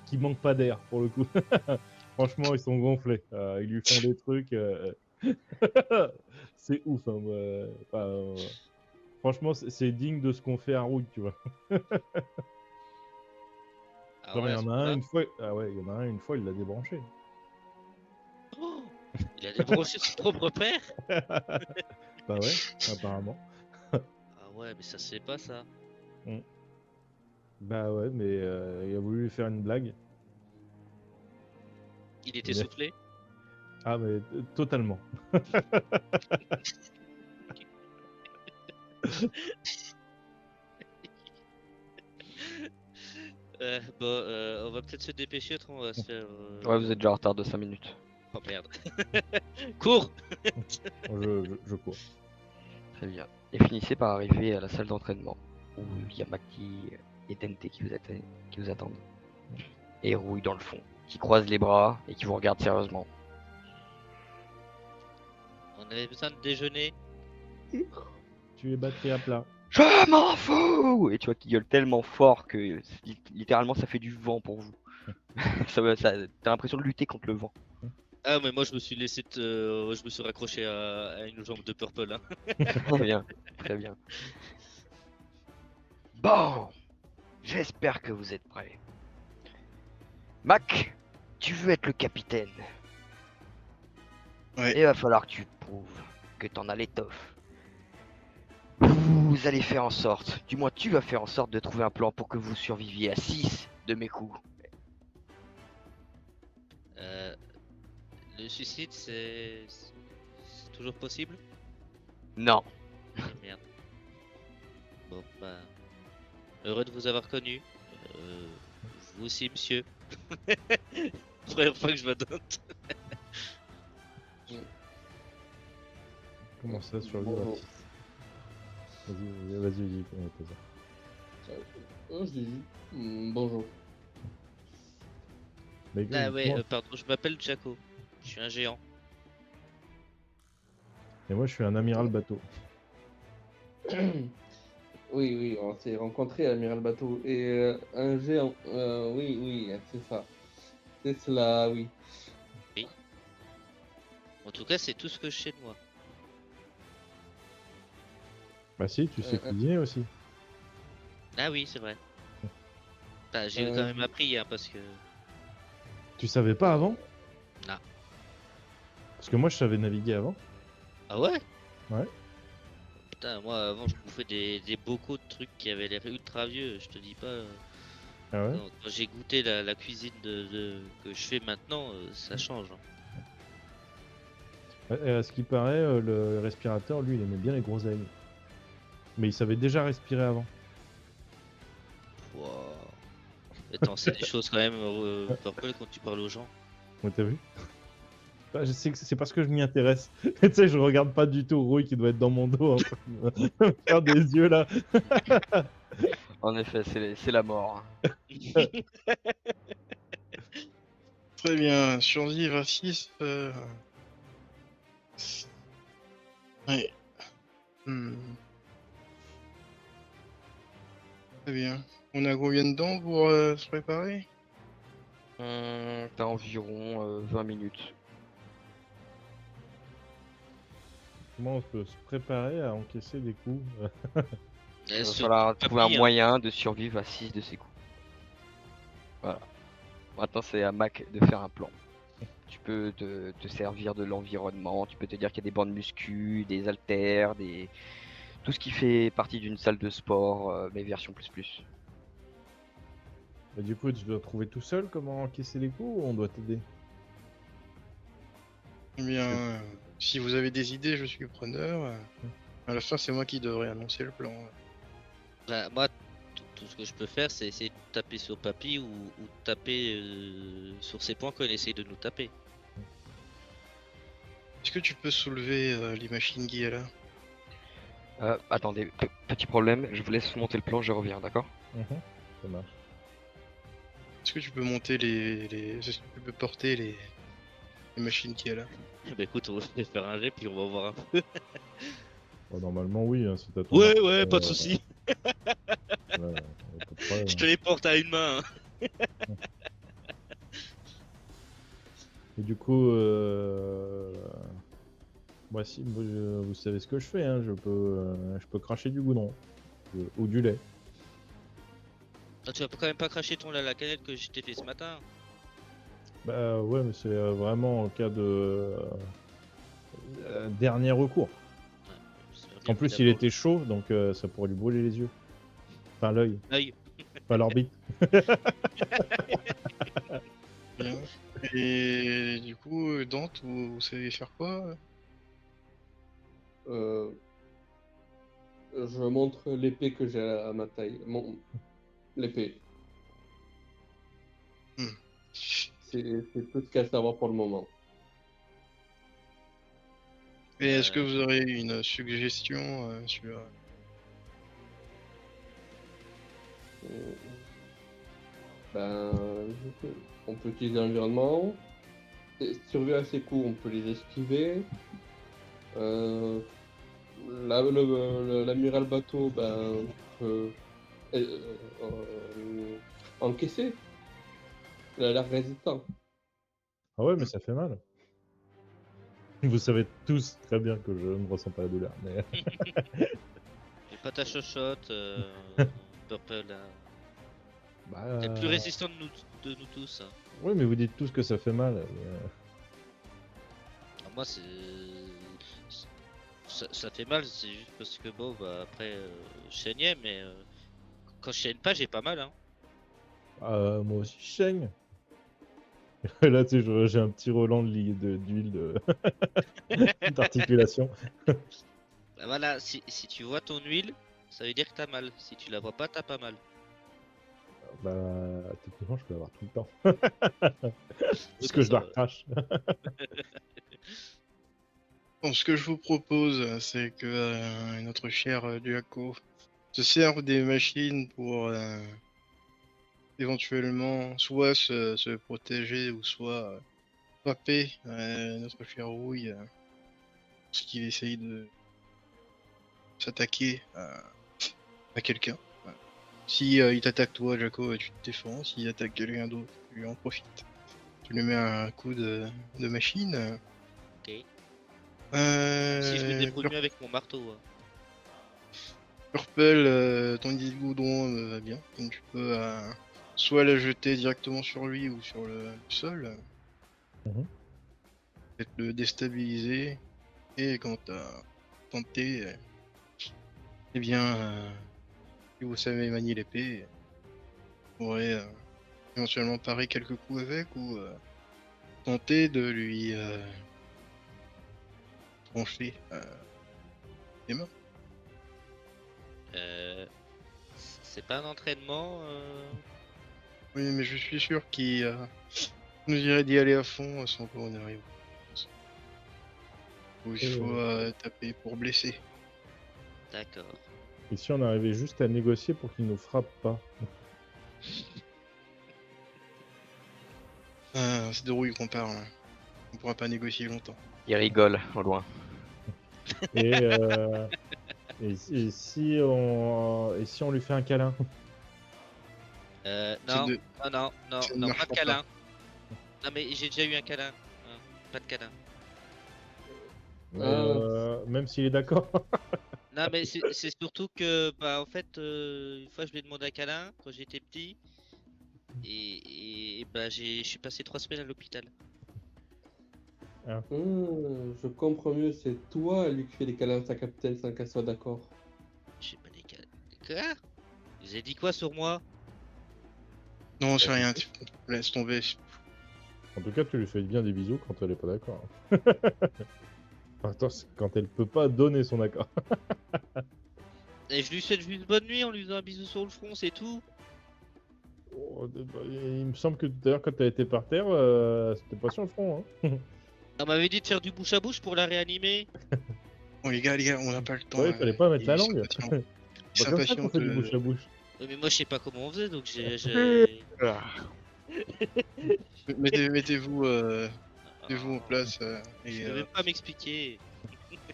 Qui manquent pas d'air, pour le coup. Franchement, ils sont gonflés. Ils lui font des trucs. C'est ouf. Hein, franchement, c'est digne de ce qu'on fait à Rouille, tu vois. Ah Genre, ouais, il y à ce en a un point-là. une fois. Ah ouais, il y en a un une fois, il l'a débranché. Oh, il a débranché son propre père? Bah ouais, apparemment. Ah ouais, mais ça se fait pas ça. Bah ouais, mais il a voulu lui faire une blague. Il était Mais- soufflé. Ah mais totalement. On va peut-être se dépêcher, autrement on va se faire. Ouais, vous êtes déjà en retard de 5 minutes. Oh merde. Cours. Je cours. Très bien. Et finissez par arriver à la salle d'entraînement où il y a Maki et Tente qui vous attendent. Et Rouille dans le fond, qui croise les bras et qui vous regarde sérieusement. On avait besoin de déjeuner. Tu es batterie à plat. Je m'en fous! Et tu vois qu'il gueule tellement fort que littéralement ça fait du vent pour vous. T'as l'impression de lutter contre le vent. Ah mais moi je me suis laissé, je me suis raccroché à une jambe de Purple. Hein. Très bien, très bien. Bon, j'espère que vous êtes prêts. Mac, tu veux être le capitaine. Ouais. Il va falloir que tu prouves que t'en as l'étoffe. Vous allez faire en sorte, du moins tu vas faire en sorte de trouver un plan pour que vous surviviez à 6 de mes coups. Le suicide c'est toujours possible? Non. Ah, merde. Bon bah heureux de vous avoir connu. Vous aussi monsieur. Première fois que je me donne. Comment ça survivre à Bonjour. 6? Vas-y, dis comment t'as ça. Je dis bonjour. Mais Ah ouais, comment- pardon, je m'appelle Jaco. Je suis un géant. Et moi je suis un amiral bateau. Oui, on s'est rencontrés à Amiral Bateau. Et un géant. Oui, c'est ça. C'est cela, oui. En tout cas, c'est tout ce que je sais de moi. Bah si, tu sais cuisiner aussi. Ah oui, c'est vrai. Bah, j'ai quand même appris, hein, parce que... Tu savais pas avant? Non. Parce que moi je savais naviguer avant. Ah ouais? Ouais. Putain, moi avant je bouffais des bocaux de trucs qui avaient l'air ultra vieux, je te dis pas. Ah ouais? Non, quand j'ai goûté la cuisine que je fais maintenant, ça change. Hein. Et à ce qui paraît, le respirateur, lui, il aimait bien les groseilles. Mais il savait déjà respirer avant. Wow. Attends, c'est des choses quand même, Purple, quand tu parles aux gens. Ouais, t'as vu? Bah, je sais que c'est parce que je m'y intéresse. Tu sais, je regarde pas du tout Rouille qui doit être dans mon dos en train de me faire des yeux là. En effet, c'est la mort. Très bien, survivre à 6. Ouais. Très bien. On a combien de temps pour se préparer? T'as environ 20 minutes. Comment on peut se préparer à encaisser des coups? Il va Sur falloir trouver un papier, hein. moyen de survivre à 6 de ces coups. Voilà. Maintenant, c'est à Mac de faire un plan. Tu peux te servir de l'environnement, tu peux te dire qu'il y a des bandes muscu, des haltères, tout ce qui fait partie d'une salle de sport, mais version plus. Bah, du coup, tu dois trouver tout seul comment encaisser les coups ou on doit t'aider? Eh bien, si vous avez des idées, je suis preneur. À la fin, c'est moi qui devrais annoncer le plan. Bah, moi, tout ce que je peux faire, c'est essayer de taper sur papy ou taper sur ces points qu'on essaye de nous taper. Est-ce que tu peux soulever les machines qui est là? Attendez, petit problème, je vous laisse monter le plan, je reviens, d'accord? Ça marche. Est-ce que tu peux monter Est-ce que tu peux porter les machines qui est là? Bah écoute, on va faire un jet puis on va voir un peu. Bon, normalement, oui, hein, si t'as ton Ouais, arc, pas de soucis. ouais, pas de problème, Je te les porte à une main. Hein. Et du coup, moi, si, vous savez ce que je fais, hein, je peux cracher du goudron ou du lait. Ah, tu vas quand même pas cracher la canette que je t'ai fait ce matin. Bah ouais, mais c'est vraiment en cas de dernier recours. En plus, il était chaud, donc ça pourrait lui brûler les yeux. Enfin, l'œil, Œil. pas l'orbite. Bien. Et du coup, Dante, vous savez faire quoi? Je montre l'épée que j'ai à ma taille. L'épée. Hmm. C'est tout ce qu'il y a à savoir pour le moment. Et est-ce que vous aurez une suggestion sur... Ben, on peut utiliser l'environnement. Survie assez court, on peut les esquiver. L'amiral bateau, ben, on peut encaisser. Il a l'air résistant. Ah ouais, mais ça fait mal. Vous savez tous très bien que je ne ressens pas la douleur. Mais... J'ai pas ta chochotte, Purple. bah, T'es le plus résistant de nous tous. Hein. Oui, mais vous dites tous que ça fait mal. Ah, moi, ça fait mal, c'est juste parce que bon, bah, après, je saignais, mais quand je saigne pas, j'ai pas mal. Hein. Moi aussi, je saigne. Là, tu sais, j'ai un petit relent d'huile d'articulation. Bah, voilà, si tu vois ton huile, ça veut dire que t'as mal. Si tu la vois pas, t'as pas mal. Bah, techniquement, je peux l'avoir tout le temps. Parce que je la recrache. Bon, ce que je vous propose, c'est que notre cher Duaco se serve des machines pour éventuellement soit se protéger ou soit frapper notre cher Rouille lorsqu'il essaye de s'attaquer à quelqu'un. Si il t'attaque toi, Jaco, tu te défends. S'il attaque quelqu'un d'autre, tu en profites. Tu lui mets un coup de machine. Ok. Si je me débrouille mieux avec mon marteau. Hein. Purple, ton idée de goudron va bien. Donc tu peux soit la jeter directement sur lui ou sur le sol. Mhm. Peut-être le déstabiliser. Et quand t'as tenté, eh bien, si vous savez manier l'épée, vous pourrez éventuellement parer quelques coups avec ou tenter de lui trancher les mains. C'est pas un entraînement. Oui, mais je suis sûr qu'il nous irait d'y aller à fond sans qu'on y arrive. Où il faut taper pour blesser. D'accord. Et si on arrivait juste à négocier pour qu'il nous frappe pas? C'est de rouille qu'on parle. On pourra pas négocier longtemps. Il rigole au loin. Et, et si on lui fait un câlin? Non, de- non, ça ne non, marchera pas de câlin. Non, mais j'ai déjà eu un câlin. Hein, pas de câlin. Même s'il est d'accord. Non, mais c'est surtout que, bah, en fait, une fois je lui ai demandé un câlin quand j'étais petit. Et bah, je suis passé 3 semaines à l'hôpital. Je comprends mieux, c'est toi lui qui fait des câlins à sa capitaine sans qu'elle soit d'accord. J'ai pas des câlins. Quoi? Vous avez dit quoi sur moi? Non, c'est rien. Laisse tomber. En tout cas, tu lui fais bien des bisous quand elle est pas d'accord. Attends, c'est quand elle peut pas donner son accord. Et je lui souhaite juste bonne nuit en lui faisant un bisou sur le front, c'est tout. Oh, il me semble que tout à l'heure, quand t'as été par terre, c'était pas sur le front. Hein. On m'avait dit de faire du bouche à bouche pour la réanimer. Bon, les gars, on n'a pas le temps. Ouais, il fallait pas mettre la ils sont langue. patients. Ils C'est sont comme ça qu'on patients fait du de- bouche à bouche. Ouais, mais moi je sais pas comment on faisait donc Mettez-vous en place et Je peux même pas m'expliquer.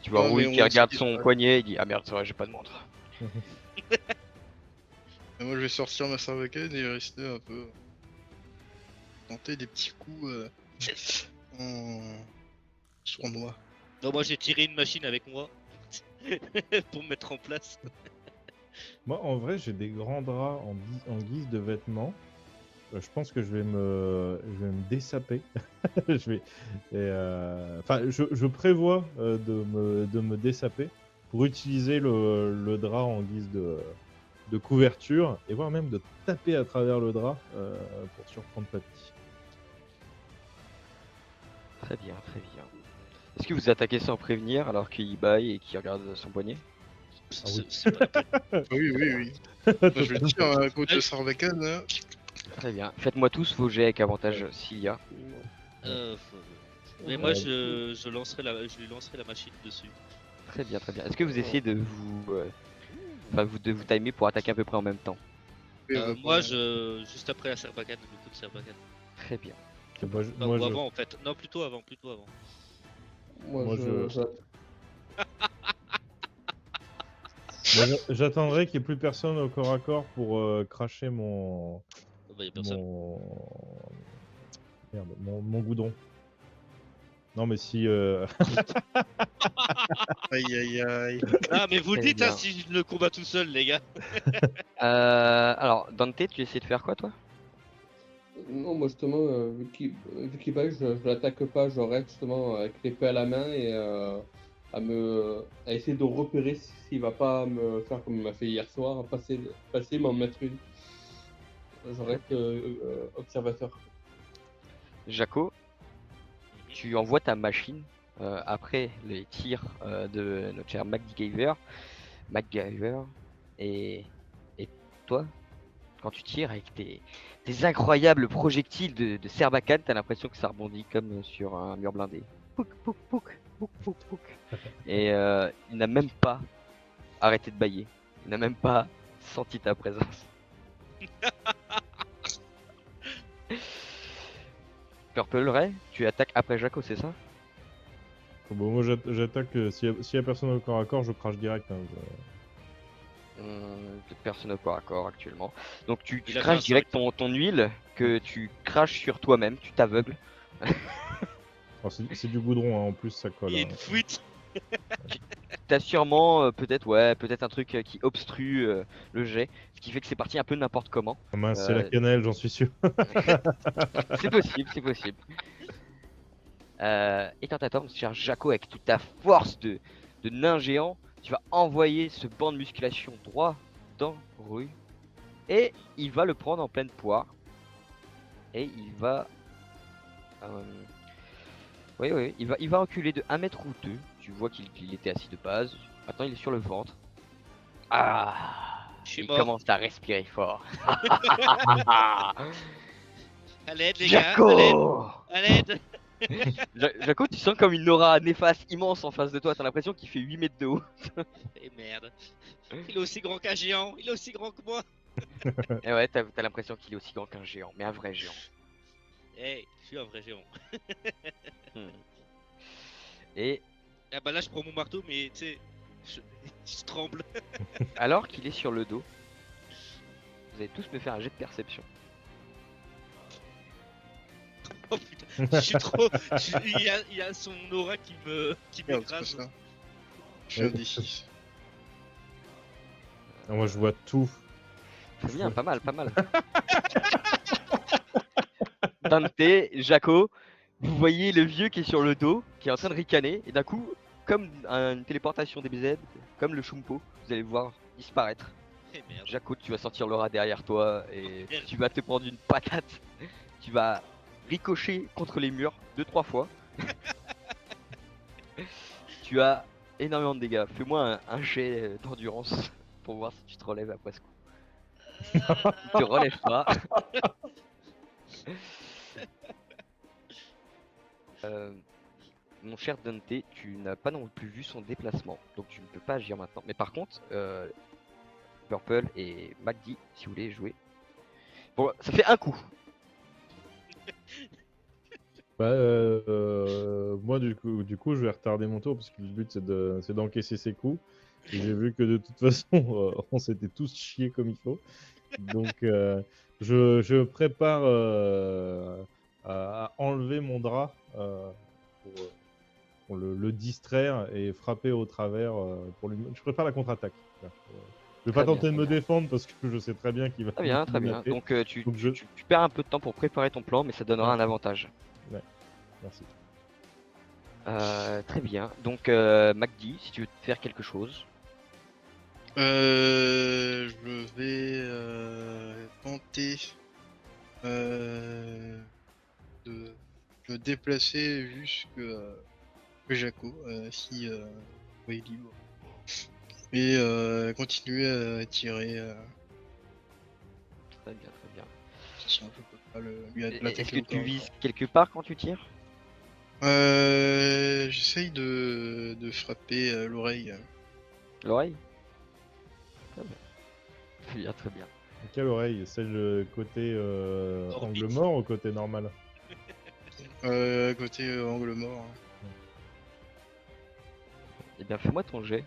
Tu vois Non, mais Rouille on qui regarde explique son pas. poignet et dit ah merde c'est vrai j'ai pas de montre. moi je vais sortir ma sarbacane et rester un peu tenter des petits coups en sournois. Non, moi j'ai tiré une machine avec moi pour me mettre en place. Moi, en vrai, j'ai des grands draps en guise de vêtements. Je pense que je vais me dessaper. Enfin, je prévois de me dessaper pour utiliser le drap en guise de couverture et voire même de taper à travers le drap pour surprendre Papy. Très bien, très bien. Est-ce que vous attaquez sans prévenir alors qu'il baille et qu'il regarde son poignet? C'est pas la peine. Oui, oui, oui. Moi, je le tire à côté de Sarbacane. Hein. Très bien. Faites-moi tous vos jets avec avantage s'il y a. Mais moi, je lui lancerai la machine dessus. Très bien, très bien. Est-ce que vous essayez de de vous timer pour attaquer à peu près en même temps? Oui, Moi, juste après la Sarbacane, le coup de Sarbacane. Très bien. Moi, Enfin, moi, ou je- avant, en fait. Non, plutôt avant. Moi, j'attendrai qu'il n'y ait plus personne au corps à corps pour cracher mon... Oh, bah, y a personne. Merde, mon goudron. Non mais si... Aïe, aïe, aïe. Ah, mais vous le Très dites, hein, bien. si je le combat tout seul, les gars. Alors, Dante, tu essaies de faire quoi, toi? Non, moi justement, vu qu'il baille, je l'attaque pas, je reste justement avec l'épée à la main et à essayer de repérer s'il va pas me faire comme il m'a fait hier soir, passer, m'en mettre une. Je reste observateur. Jaco, tu envoies ta machine après les tirs de notre cher MacGyver. Et toi, quand tu tires avec tes incroyables projectiles de Serbacane, t'as l'impression que ça rebondit comme sur un mur blindé. Pouc, pouc, pouc, pouc, pouc, pouc. Et il n'a même pas arrêté de bailler. Il n'a même pas senti ta présence. Purple Ray, tu attaques après Jaco, c'est ça? Bon, moi j'attaque, s'il y a personne au corps à corps, je crache direct. Hein, Personne au corps à corps actuellement. Donc tu Il a fait craches un direct ton huile que tu craches sur toi-même, tu t'aveugles. Oh, c'est du goudron, hein, en plus ça colle. Il y a hein. une fuite. T'as sûrement peut-être un truc qui obstrue le jet, ce qui fait que c'est parti un peu n'importe comment. Ah mince, c'est la cannelle, j'en suis sûr. C'est possible, c'est possible. Et Tentator, mon cher Jaco, avec toute ta force de nain géant, tu vas envoyer ce banc de musculation droit dans Rue. Et il va le prendre en pleine poire. Et il va... Oui, il va reculer de 1 mètre ou 2. Tu vois qu'il était assis de base. Maintenant il est sur le ventre. Ah, Je suis il mort. commence à respirer fort. À l'aide, les gars. À l'aide. Jaco, À l'aide. Jaco, tu sens comme une aura néfaste immense en face de toi. T'as l'impression qu'il fait 8 mètres de haut. Et merde. Il est aussi grand qu'un géant. Il est aussi grand que moi. Et ouais, t'as l'impression qu'il est aussi grand qu'un géant, mais un vrai géant. Hey, je suis un vrai géant. Et Ah bah là, je prends mon marteau, mais tu sais, je tremble. alors qu'il est sur le dos, vous allez tous me faire un jet de perception. Oh putain, je suis trop. Il y a son aura qui Merde, c'est pas m'écrase. ça. Je suis un D6. Ah, moi je vois tout. Très bien, pas mal, pas mal. Dante, Jaco, vous voyez le vieux qui est sur le dos, qui est en train de ricaner, et d'un coup, comme une téléportation des BZ, comme le Shumpo, vous allez le voir disparaître. Eh merde. Jaco, tu vas sentir l'aura derrière toi, et Merde. tu vas te prendre une patate. Tu vas ricocher contre les murs 2-3 fois. Tu as énormément de dégâts. Fais-moi un jet d'endurance pour voir si tu te relèves après ce coup. Tu te relèves pas. Mon cher Dante, tu n'as pas non plus vu son déplacement, donc tu ne peux pas agir maintenant. Mais par contre, Purple et MacD, si vous voulez jouer. Bon, ça fait un coup. Bah, moi du coup je vais retarder mon tour parce que le but c'est d'encaisser ses coups. Et j'ai vu que de toute façon on s'était tous chiés comme il faut. Donc je prépare à enlever mon drap pour le distraire et frapper au travers pour lui. Je prépare la contre-attaque. Je vais pas Très tenter bien, de me très bien. défendre parce que je sais très bien qu'il va Très bien, me très bien. taper. Donc tu Donc, je- perds un peu de temps pour préparer ton plan, mais ça donnera un avantage. Merci. Très bien. Donc, MacD, si tu veux faire quelque chose. Je vais tenter de me déplacer jusque Jaco, si il est libre. Et continuer à tirer. Très bien, très bien. De toute façon, je peux pas lui Est-ce l'attaquer que au tu corps à vises corps. quelque part quand tu tires? J'essaye de frapper l'oreille. L'oreille? Très bien. Très bien, très bien. Quelle oreille? Celle côté Orbite. angle mort ou côté normal? Côté angle mort. Eh bien, fais-moi ton jet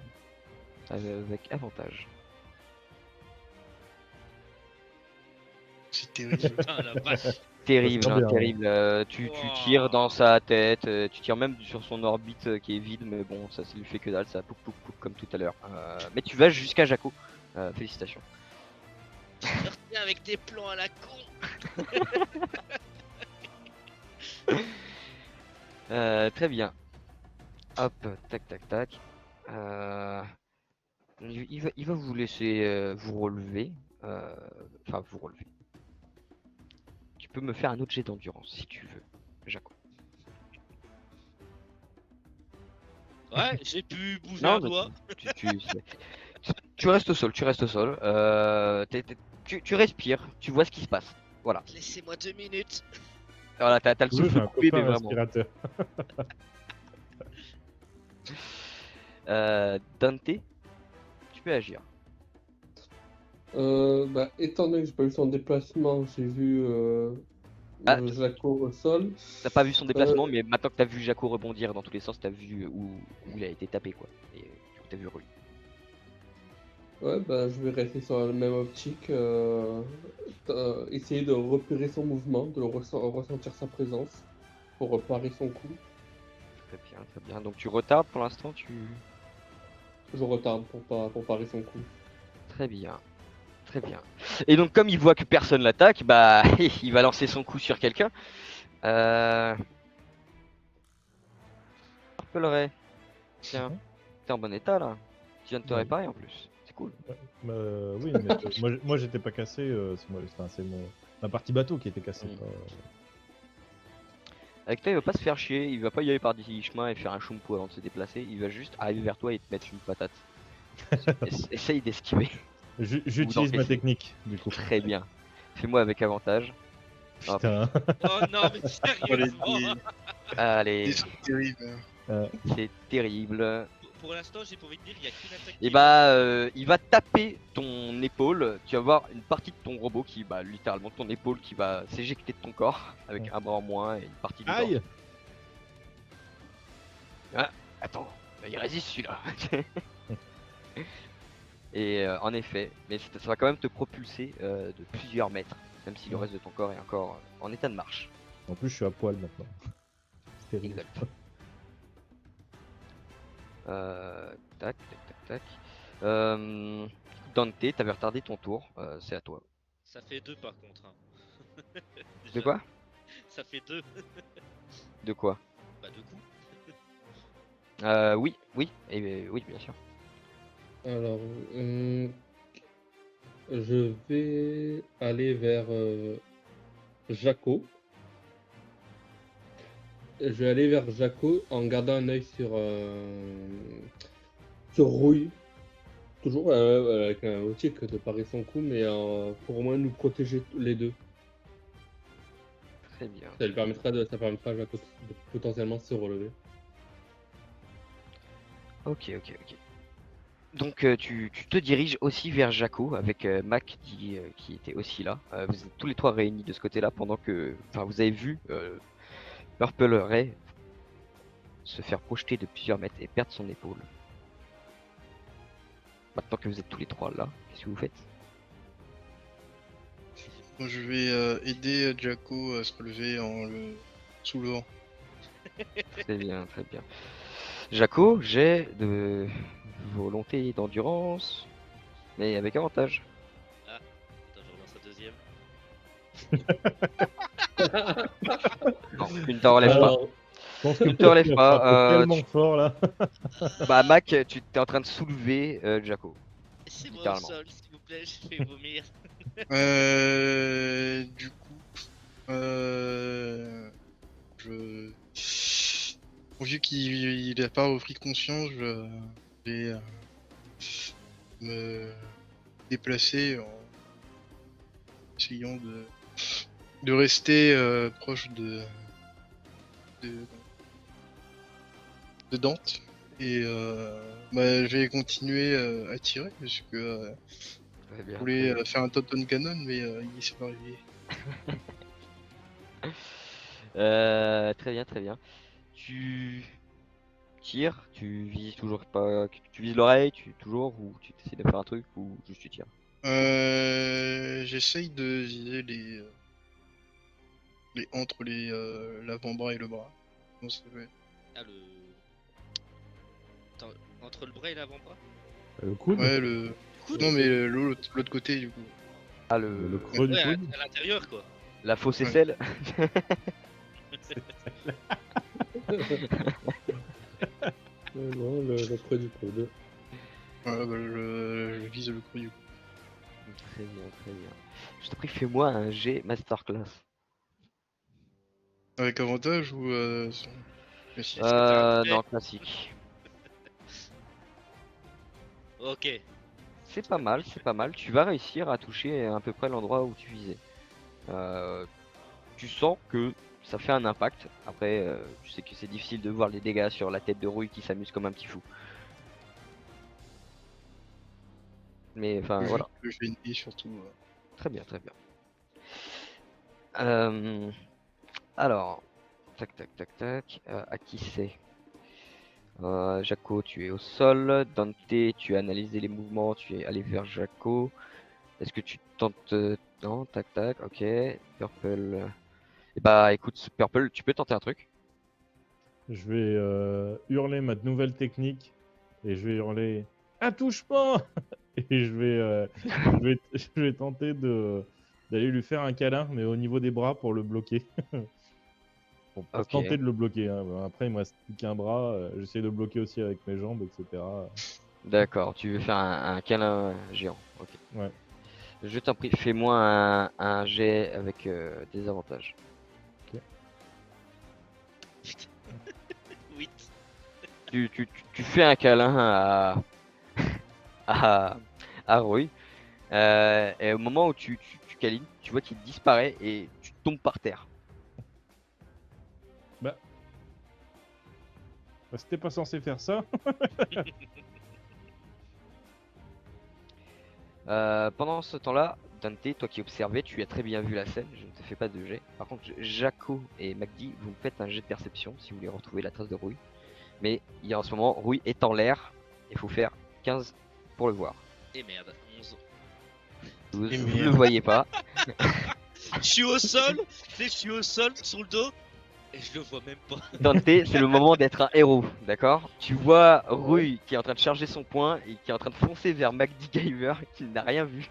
avec avantage. C'est terrible. Putain, la vache. Terrible, Ça hein, sent bien, terrible. Tu Wow. tires dans sa tête, tu tires même sur son orbite qui est vide, mais bon, ça lui fait que dalle, ça pouc pouc pouc comme tout à l'heure. Mais tu vas jusqu'à Jaco. Félicitations. Sortez avec des plans à la con. Très bien. Hop, tac tac tac. Il va vous laisser vous relever. Enfin, vous relever. Tu peux me faire un autre jet d'endurance si tu veux, Jaco. Ouais, j'ai pu bouger Non, un mais doigt. tu restes au sol, tu restes au sol. Tu respires, tu vois ce qui se passe. Voilà. Laissez-moi 2 minutes. Voilà, t'as le Oui, j'ai souffle un coupé, mais copain vraiment. respirateur. Dante, tu peux agir. Étant donné que j'ai pas vu son déplacement, j'ai vu Ah. Jaco au sol. T'as pas vu son déplacement, mais maintenant que t'as vu Jaco rebondir dans tous les sens, t'as vu où il a été tapé, quoi. Et du coup, t'as vu Rolly. Ouais, je vais rester sur la même optique. Essayer de repérer son mouvement, de ressentir sa présence pour parer son coup. Très bien, très bien. Donc tu retardes pour l'instant, Je retarde pour parer son coup. Très bien. Très bien. Et donc comme il voit que personne l'attaque, bah il va lancer son coup sur quelqu'un. Harpeleray. Tiens, t'es en bon état là. Tu viens de te Ouais. réparer en plus. C'est cool. Oui, mais moi j'étais pas cassé, c'est ma partie bateau qui était cassée. Mm. pas- Avec toi, il va pas se faire chier, il va pas y aller par des chemins et faire un choumpo avant de se déplacer. Il va juste arriver vers toi et te mettre une patate. Essaye d'esquiver. J'utilise ma d'encaisser. technique, du coup. Très bien. Fais-moi avec avantage. Hop. Putain. Oh non, mais Oh, les sérieusement. Allez, trucs terribles. c'est terrible. Pour l'instant, j'ai pas envie de dire, il y a qu'une attaque. Et bah, il va taper ton épaule. Tu vas voir une partie de ton robot qui, bah, littéralement ton épaule qui va s'éjecter de ton corps avec Ouais. un bras en moins et une partie du Aïe. corps. Attends, il résiste celui-là. Et en effet, mais ça va quand même te propulser de plusieurs mètres, même si le reste de ton corps est encore en état de marche. En plus, je suis à poil maintenant. C'est terrible. Exact. Tac, tac, tac, tac. Dante, t'avais retardé ton tour, c'est à toi. Ça fait 2 par contre. Hein. De Déjà. quoi? Ça fait 2. De quoi? Bah, 2 coups. Oui, oui, bien sûr. Alors, je vais aller vers Jaco. Je vais aller vers Jaco en gardant un œil sur Rouille. Toujours avec un optique de parer son coup, mais pour au moins nous protéger les deux. Très bien. Ça permettra à Jaco de potentiellement se relever. Ok. Donc tu te diriges aussi vers Jaco avec Mac qui était aussi là. Vous êtes tous les trois réunis de ce côté-là pendant que, enfin, vous avez vu Purple Ray se faire projeter de plusieurs mètres et perdre son épaule. Maintenant que vous êtes tous les trois là, qu'est-ce que vous faites? Moi, je vais aider Jaco à se relever en le soulevant. Très bien, très bien. Jaco, j'ai de volonté et d'endurance, mais avec avantage. Attends, je relance un deuxième. Non, tu ne t'en relèves pas. Alors, pense que Ne te relève Poppy a pas, frappé tellement fort là. Bah, Mac, tu t'es en train de soulever Jaco. Laissez-moi au Littéralement. sol, s'il vous plaît, je vais vomir. Du coup, je... Bon, vu qu'il a pas repris conscience, je vais me déplacer en essayant de rester proche de, de Dante. Et bah, je vais continuer à tirer parce que Très bien. je voulais faire un Totten Cannon, mais il s'est pas arrivé. Très bien, très bien. Tu tires, tu vises toujours pas. Tu vises l'oreille, toujours, ou tu essaies de faire un truc, ou juste tu tires. J'essaye de viser entre l'avant-bras et le bras. Comment ça s'appelle Ah, le. Attends, entre le bras et l'avant-bras? Le coude, Ouais, le. Coude. Non, mais l'autre côté, du coup. Ah, le creux du Ouais, coude. à l'intérieur, quoi. la fausse Ouais. aisselle. Non, le creux du coude. Ouais, bah, je vise le creux, du coup. Très bien, très bien. Je te prie, fais-moi un G masterclass. Avec avantage ou classique? Est-ce que t'as un trait? Non, classique. Ok. C'est pas mal, c'est pas mal. Tu vas réussir à toucher à peu près l'endroit où tu visais. Tu sens que ça fait un impact. Après, tu sais que c'est difficile de voir les dégâts sur la tête de Rouille qui s'amuse comme un petit fou. Mais enfin, Juste voilà. le gêner, surtout. Très bien, très bien. Alors, tac, tac, tac, tac. À qui c'est? Jaco, tu es au sol. Dante, tu as analysé les mouvements, tu es allé vers Jaco. Est-ce que tu tentes... Non, tac, tac, ok. Purple... Eh bah écoute, Purple, tu peux tenter un truc. Je vais hurler ma nouvelle technique et je vais hurler un touchement et je vais tenter d'aller lui faire un câlin, mais au niveau des bras pour le bloquer. Pour Ok. tenter de le bloquer. Hein. Après, il me reste plus qu'un bras. J'essaie de le bloquer aussi avec mes jambes, etc. D'accord, tu veux faire un câlin géant. Ok. Ouais. Je t'en prie, fais-moi un jet avec des avantages. 8. Tu fais un câlin à, à Roy. Et au moment où tu câlines, tu vois qu'il disparaît et tu tombes par terre. Bah, c'était pas censé faire ça. Pendant ce temps-là, Dante, toi qui observais, tu as très bien vu la scène, je ne te fais pas de jet. Par contre, Jaco et MacD, vous me faites un jet de perception si vous voulez retrouver la trace de Rouille. Mais il y a en ce moment, Rouille est en l'air, il faut faire 15 pour le voir. Et merde, 11. Vous Et ne merde. le voyez pas. Je suis au sol, tu sais, je suis au sol, sur le dos, et je le vois même pas. Dante, c'est le moment d'être un héros, d'accord? Tu vois Rouille qui est en train de charger son poing et qui est en train de foncer vers MacD Gamer qui n'a rien vu.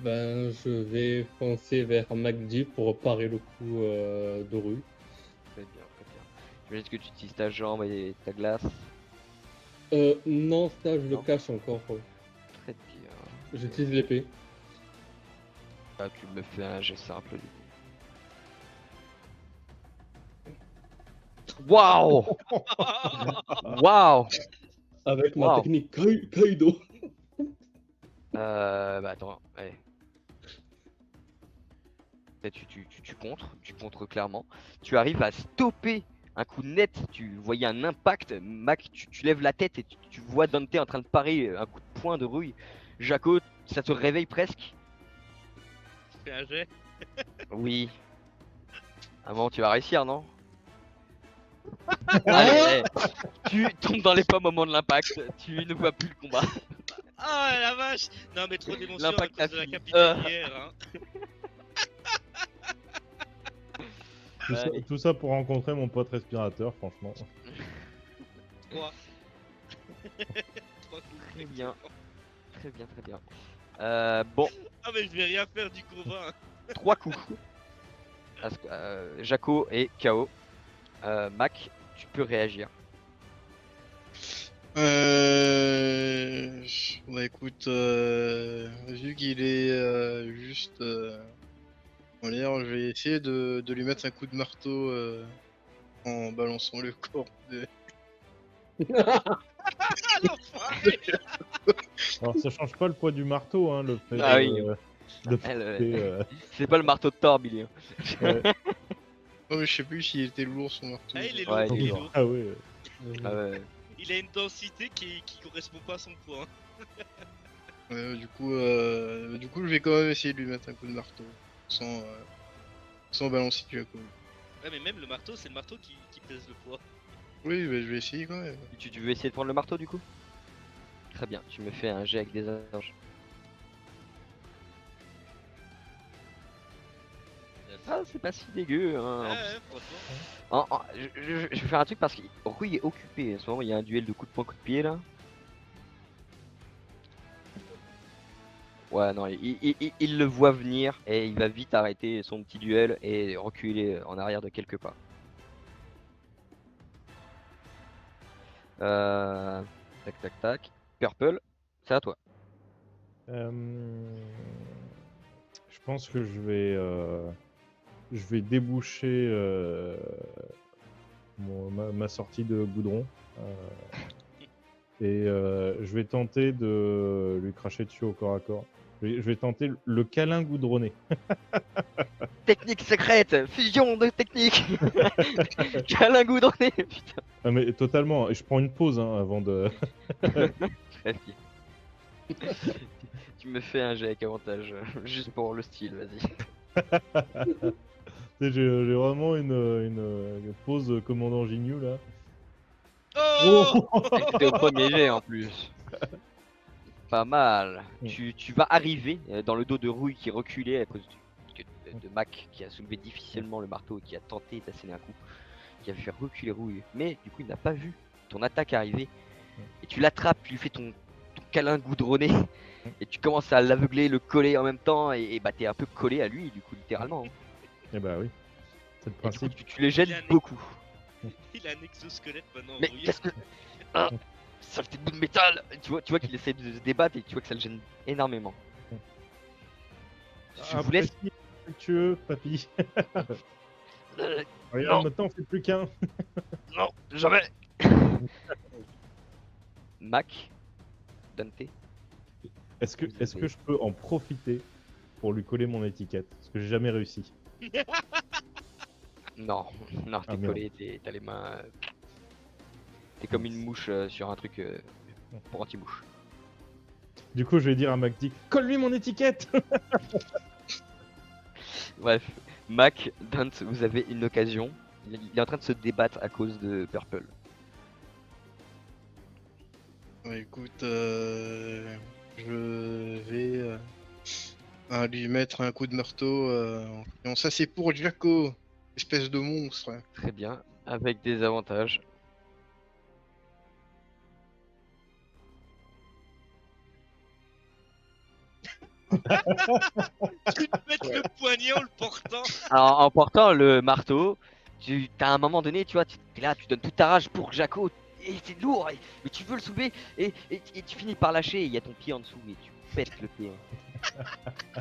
Ben, je vais foncer vers MacD pour parer le coup de rue. Très bien, très bien. J'imagine que tu utilises ta jambe et ta glace. Non, ça, je le Non. cache encore. Très bien. J'utilise l'épée. Ah, tu me fais un jet simple du coup. Waouh! Waouh! Avec ma Wow. technique Kaido. Bah attends, allez. Là, tu contres clairement. Tu arrives à stopper un coup net, tu voyais un impact. Mac, tu lèves la tête et tu vois Dante en train de parer un coup de poing de Rouille. Jaco, ça te réveille presque. Tu fais un jet? Oui. À un moment, tu vas réussir, non? Allez, tu tombes dans les pommes au moment de l'impact, tu ne vois plus le combat. Ah la vache! Non mais trop d'émotion à L'impact cause de la a fini. capitaine hier, hein. Allez. Tout ça pour rencontrer mon pote respirateur, franchement. 3. 3 coups. Très bien. Très bien, très bien. Bon, Ah mais je vais rien faire du combat. 3 coups. Jaco est KO. Mac, tu peux réagir. Bah écoute, vu qu'il est juste en l'air, je vais essayer de lui mettre un coup de marteau en balançant le corps de... Ah, l'enfoiré. Alors ça change pas le poids du marteau, hein, le fait Ah de, oui. de Elle, porter, C'est pas le marteau de Thor, Billy. ouais. Oh mais je sais plus s'il était lourd son marteau. Ah, il est Ouais, lourd, il est lourd. lourd. Ah ouais. Ah ouais. Il a une densité qui correspond pas à son poids. Du coup, je vais quand même essayer de lui mettre un coup de marteau sans balancer du coup. Ouais, mais même le marteau, c'est le marteau qui pèse le poids. Oui, bah, je vais essayer quand même. Tu veux essayer de prendre le marteau du coup? Très bien, tu me fais un jet avec des anges. Ah, c'est pas si dégueu. Hein. Ouais, franchement. Je vais faire un truc parce que Rui est occupé. En ce moment, il y a un duel de coup de poing, coup de pied là. Ouais, non, il le voit venir et il va vite arrêter son petit duel et reculer en arrière de quelques pas. Tac, tac, tac. Purple, c'est à toi. Je pense que je vais déboucher ma sortie de goudron. Et je vais tenter de lui cracher dessus au corps à corps. Je vais tenter le câlin goudronné. Technique secrète, fusion de techniques. Câlin goudronné, putain. Ah mais totalement, et je prends une pause hein, avant de... Très bien. Tu me fais un jet avec avantage, juste pour le style, vas-y. Tu sais, j'ai vraiment une pause commandant Ginyu là. Oh, C'était au premier jet en plus. Pas mal. Mm. Tu vas arriver dans le dos de Rouille qui reculait à cause de Mac qui a soulevé difficilement le marteau et qui a tenté d'asséner un coup, qui a fait reculer Rouille. Mais du coup, il n'a pas vu ton attaque arriver. Et tu l'attrapes, tu lui fais ton câlin goudronné et tu commences à l'aveugler, le coller en même temps et bah t'es un peu collé à lui, du coup, littéralement. Eh bah oui, c'est le Et du coup, principe. tu les gênes beaucoup. il a un exosquelette maintenant. Mais Rui. qu'est-ce que. Ah, saleté de bout de métal! Tu vois qu'il essaie de se débattre et tu vois que ça le gêne énormément. Je vous laisse. Apprécie, respectueux, papy. Euh, Regarde, Non. maintenant on fait plus qu'un. Non, jamais! Mac, Dante. Est-ce que je peux en profiter pour lui coller mon étiquette? Parce que j'ai jamais réussi. Non, non, t'es Ah, merde. collé, t'as les mains. T'es comme une mouche sur un truc pour anti-mouche. Du coup, je vais dire à MacDick, colle-lui mon étiquette. Bref, Mac, Dante, vous avez une occasion. Il est en train de se débattre à cause de Purple. Ouais, écoute, je vais lui mettre un coup de marteau en criant ça c'est pour Jaco, espèce de monstre. Très bien, avec des avantages. Tu peux mettre le poignet en le portant. Alors, en portant le marteau, t'as un moment donné, tu vois, t'es là, tu donnes toute ta rage pour Jaco, et c'est lourd, mais tu veux le soulever, et tu finis par lâcher, et il y a ton pied en dessous, et tu pètes le pied.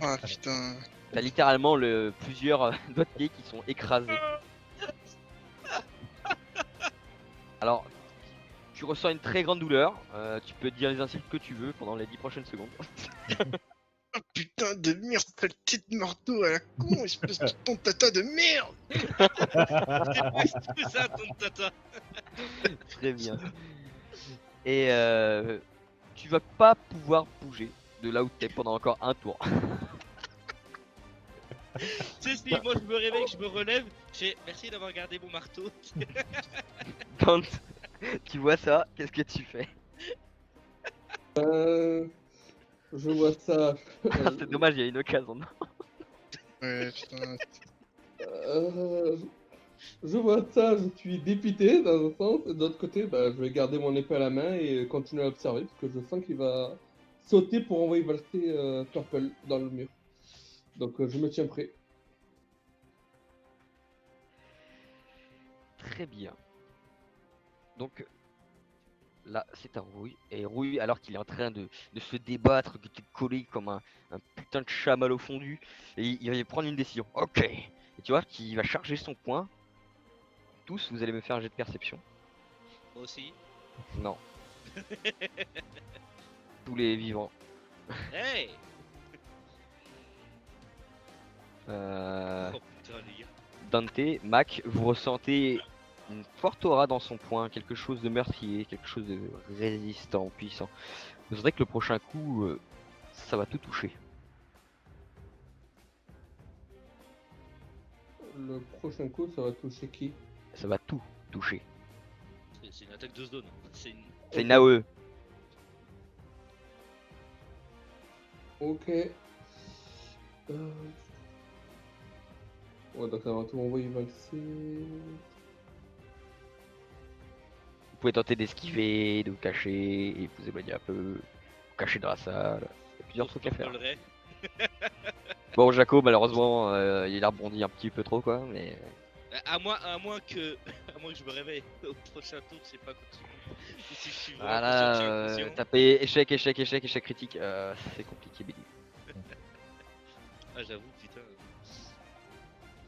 Ah putain. T'as littéralement plusieurs doigts de pied qui sont écrasés. Alors, tu ressens une très grande douleur, tu peux dire les insultes que tu veux pendant les 10 prochaines secondes. Ah putain de merde, saleté de marteau à la con, espèce de ton tata de merde. C'est ça ton tata. Très bien. Et tu vas pas pouvoir bouger de là où t'es pendant encore un tour. Tu sais, si moi je me réveille, je me relève, je fais merci d'avoir gardé mon marteau. Quand tu vois ça, qu'est-ce que tu fais? Je vois ça. C'est dommage, il y a une occasion. Ouais putain. Je vois ça, je suis dépité dans un sens, et de l'autre côté, bah, je vais garder mon épée à la main et continuer à observer parce que je sens qu'il va sauter pour envoyer valser Purple dans le mur. Donc je me tiens prêt. Très bien. Donc là, c'est à Rouille. Et Rouille, alors qu'il est en train de se débattre, qui est collé comme un putain de chamallow fondu, et il va prendre une décision. Ok. Et tu vois qu'il va charger son point. Tous, vous allez me faire un jet de perception. Moi aussi. Non. Tous les vivants. Hey. Euh, Oh putain les gars. Dante, Mac, vous ressentez une forte aura dans son poing, quelque chose de meurtrier, quelque chose de résistant, puissant. Vous sentez que le prochain coup, ça va tout toucher. Le prochain coup, ça va toucher qui? Ça va tout toucher. C'est une attaque de zone. C'est une AOE. Ok. Ouais, donc ça va tout envoyer valser. Vous pouvez tenter d'esquiver, de vous cacher, et vous éloigner un peu, vous cacher dans la salle. Il y a plusieurs trucs à faire. Parlerai. Bon, Jaco, malheureusement, il a rebondi un petit peu trop, quoi, mais... À moins que je me réveille au prochain tour, je sais pas continuer. Ou si je suis vraiment Voilà, inconscient. taper échec critique, c'est compliqué, Billy. Ah j'avoue putain.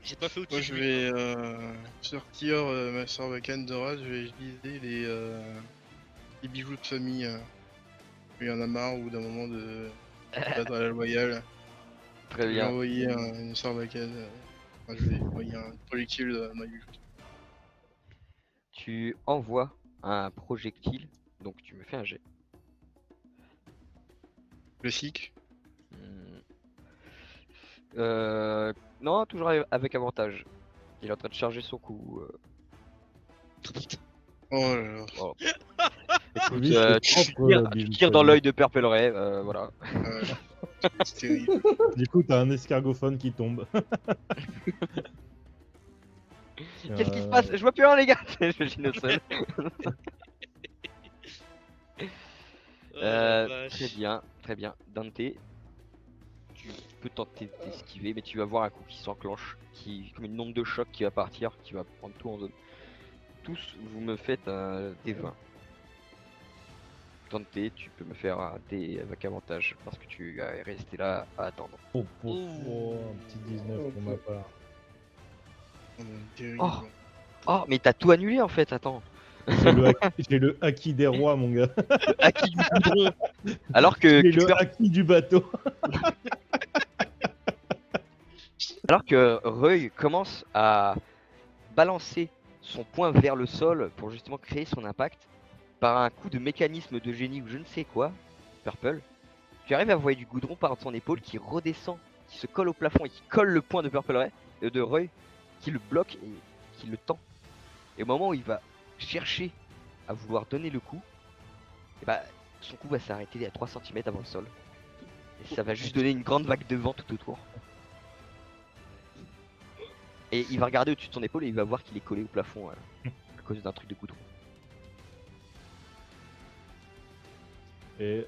J'ai pas fait Moi, au-dessus je de lui. vais sortir ma sarbacane dorade, je vais utiliser les bijoux de famille. Il y en a marre au bout d'un moment de battre à la loyale. Très Je vais bien. envoyer une sarbacane. Enfin, je vais envoyer un projectile dans ma bijoux. Tu envoies un projectile, donc tu me fais un jet. Classique. Non, toujours avec avantage. Il est en train de charger son coup. Oh là là. Bon. Écoute, Oui, c'est tu propre, tu Bill tires dans Cosby. l'œil de Purple Ray, voilà. C'est terrible. Du coup, t'as un escargophone qui tombe. Qu'est-ce qui se passe? Je vois plus rien, les gars. Je suis le seul. Oh, la vache. Très bien. Dante, tu peux tenter d'esquiver, mais tu vas voir un coup qui s'enclenche, comme une onde de choc qui va partir, qui va prendre tout en zone. Tous, vous me faites un D20. Dante, tu peux me faire un D avec avantage parce que tu es resté là à attendre. Oh, un petit 19 pour ma part. Terrible. Oh. Oh, mais t'as tout annulé en fait, attends. J'ai le haki des rois, mon gars. Acquis du goudron. Alors que J'ai le haki du bateau. Reuil commence à balancer son poing vers le sol pour justement créer son impact par un coup de mécanisme de génie ou je ne sais quoi, Purple, tu arrives à envoyer du goudron par son épaule qui redescend, qui se colle au plafond et qui colle le poing de Purple Ray, de Reuil, qui le bloque et qui le tend. Et au moment où il va chercher à vouloir donner le coup, et bah, son coup va s'arrêter à 3 cm avant le sol. Et ça va juste donner une grande vague de vent tout autour. Et il va regarder au-dessus de son épaule et il va voir qu'il est collé au plafond à cause d'un truc de goudron. Et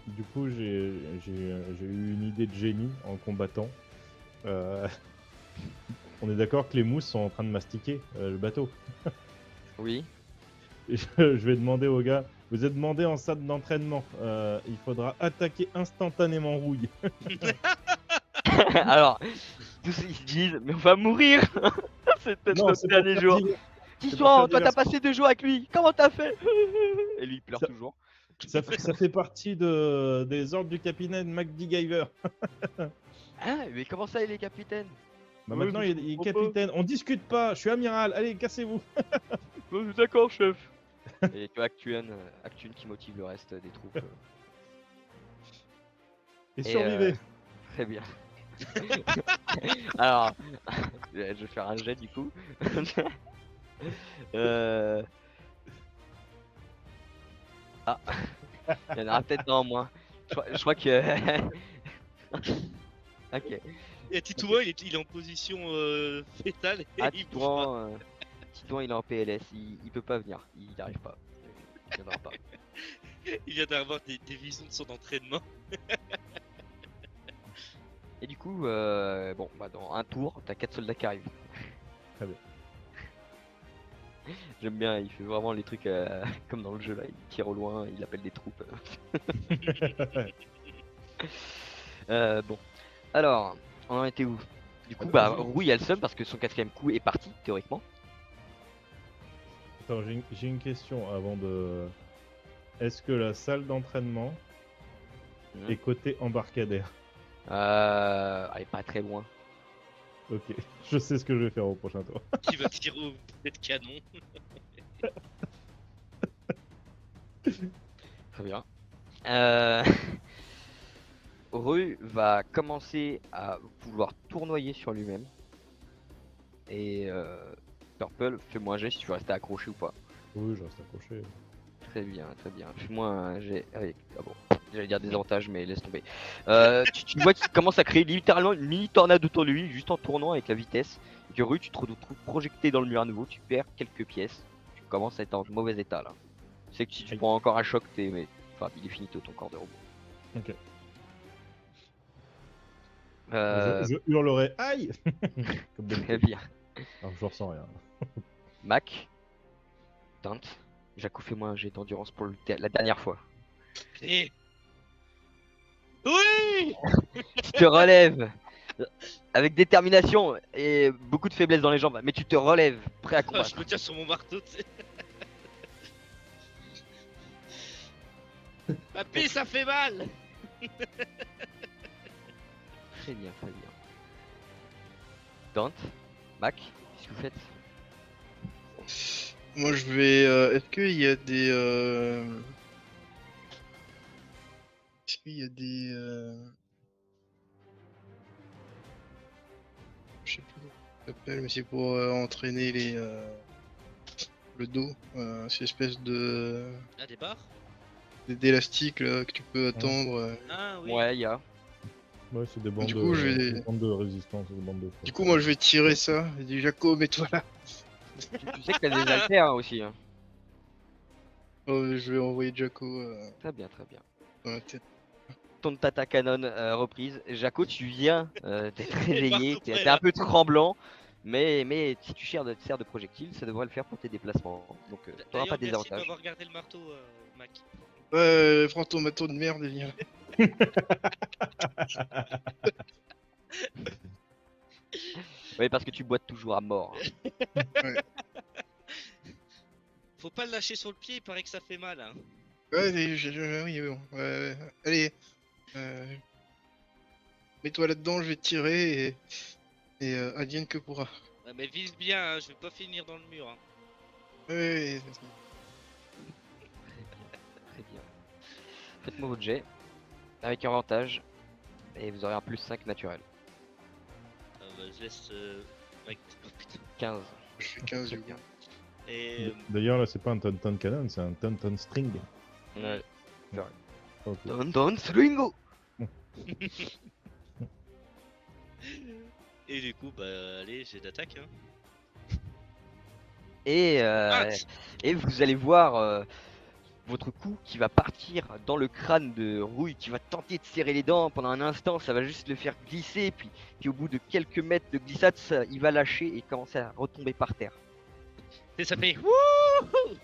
du coup, j'ai eu une idée de génie en combattant. On est d'accord que les mousses sont en train de mastiquer le bateau. Oui. Et je vais demander aux gars, vous êtes demandé en salle d'entraînement, il faudra attaquer instantanément Rouille. Alors, tous ils se disent, mais on va mourir. C'est peut-être Non, notre c'est dernier pour jour. faire divers- Tisouan, toi t'as diversion. passé 2 jours avec lui, comment t'as fait? Et lui il pleure Ça- toujours. Ça fait partie des ordres du capitaine McGyver. Ah, mais comment ça il est capitaine? Bah Ouais, maintenant mais il est je comprends capitaine, on discute pas, je suis amiral, allez cassez-vous. D'accord chef. Et tu as Actune qui motive le reste des troupes. Et Et, survivez. Très bien. Alors, je vais faire un jet du coup. Ah, il y en aura peut-être un en moins. Je crois que. Ok. Et Titouan il est en position fétale et Ah, il bouge pas. Titouan, il est en PLS, il peut pas venir, il n'y arrive pas. Il viendra pas. Il vient d'avoir des visions de son entraînement. Et du coup, bon, bah dans un tour, t'as 4 soldats qui arrivent. Très bien. J'aime bien, il fait vraiment les trucs comme dans le jeu là, il tire au loin, il appelle des troupes. Bon, alors, on en était où? Du coup, Attends, bah, juste- Roux il a le seum parce que son 4ème coup est parti, théoriquement. Attends, j'ai une question avant de. Est-ce que la salle d'entraînement Mhm. est côté embarcadère? Elle est pas très loin. Ok, je sais ce que je vais faire au prochain tour. Qui va tirer au boulet de canon. Très bien. Rue va commencer à vouloir tournoyer sur lui-même. Et Purple, fais-moi un jet si tu veux rester accroché ou pas. Oui, je reste accroché. Très bien, très bien. Fais-moi un jet avec. Ah bon, j'allais dire des avantages, mais laisse tomber. Tu vois qu'il commence à créer littéralement une mini tornade autour de lui, juste en tournant avec la vitesse. Et que Rue, tu te retrouves projeté dans le mur à nouveau, tu perds quelques pièces. Tu commences à être en mauvais état là. Tu sais que si tu Aïe. prends encore un choc, mais enfin, il est finito ton corps de robot. Ok. Euh, Je hurlerai aïe comme Très d'habitude. bien. Alors je ressens rien. Mac, Dante, Jaco, fais-moi un jet d'endurance pour la dernière fois. Et... Oui. Tu te relèves avec détermination et beaucoup de faiblesse dans les jambes, mais tu te relèves, prêt à Ah, combattre. je me tiens sur mon marteau, tu sais. Papy, ça fait mal. Très bien, très bien. Dante, Mac, qu'est-ce que vous faites? Moi je vais. Est-ce qu'il y a des. Est-ce qu'il y a des. Je sais plus comment ça s'appelle, mais c'est pour entraîner le dos. C'est une espèce de. Ah, des barres. D'élastique là que tu peux attendre. Ah oui. Ouais, il y a. Ouais, c'est des bandes, Du coup, je vais- des bandes de résistance, des bandes de force. Du coup, moi je vais tirer ça. Je dis Jaco, mets-toi là. Tu sais que t'as des haltères hein, aussi. Hein. Oh, je vais envoyer Jaco Très bien, très bien. dans la tête. Ton tata canon reprise. Jaco, tu viens d'être réveillé, marteau t'es près, un là. peu tremblant, mais si tu sers de projectile, ça devrait le faire pour tes déplacements. Donc t'auras D'ailleurs, pas des merci avantages. d'avoir gardé le marteau, Mac. Prends ton matos de merde et viens là. Oui, parce que tu boites toujours à mort. Hein. Faut pas le lâcher sur le pied, il paraît que ça fait mal. Hein. Ouais, oui, bon. Allez, mets-toi là-dedans, je vais te tirer et advienne que pourra. Ouais, mais vise bien, hein, je vais pas finir dans le mur. Hein. Ouais, Très bien. Faites-moi votre jet avec avantage et vous aurez un plus 5 naturel. Bah, je laisse Mac. Oh, putain. 15. je fais 15 du coup. bien. Et D'ailleurs, là, c'est pas un ton canon, c'est un ton string. Ouais. Ok. Don Swingo. et du coup, bah allez, j'ai d'attaque. Hein. Et, Ah, et vous allez voir votre coup qui va partir dans le crâne de Rouille, qui va tenter de serrer les dents pendant un instant, ça va juste le faire glisser, puis au bout de quelques mètres de glissade, il va lâcher et commencer à retomber par terre. et ça fait wouhou.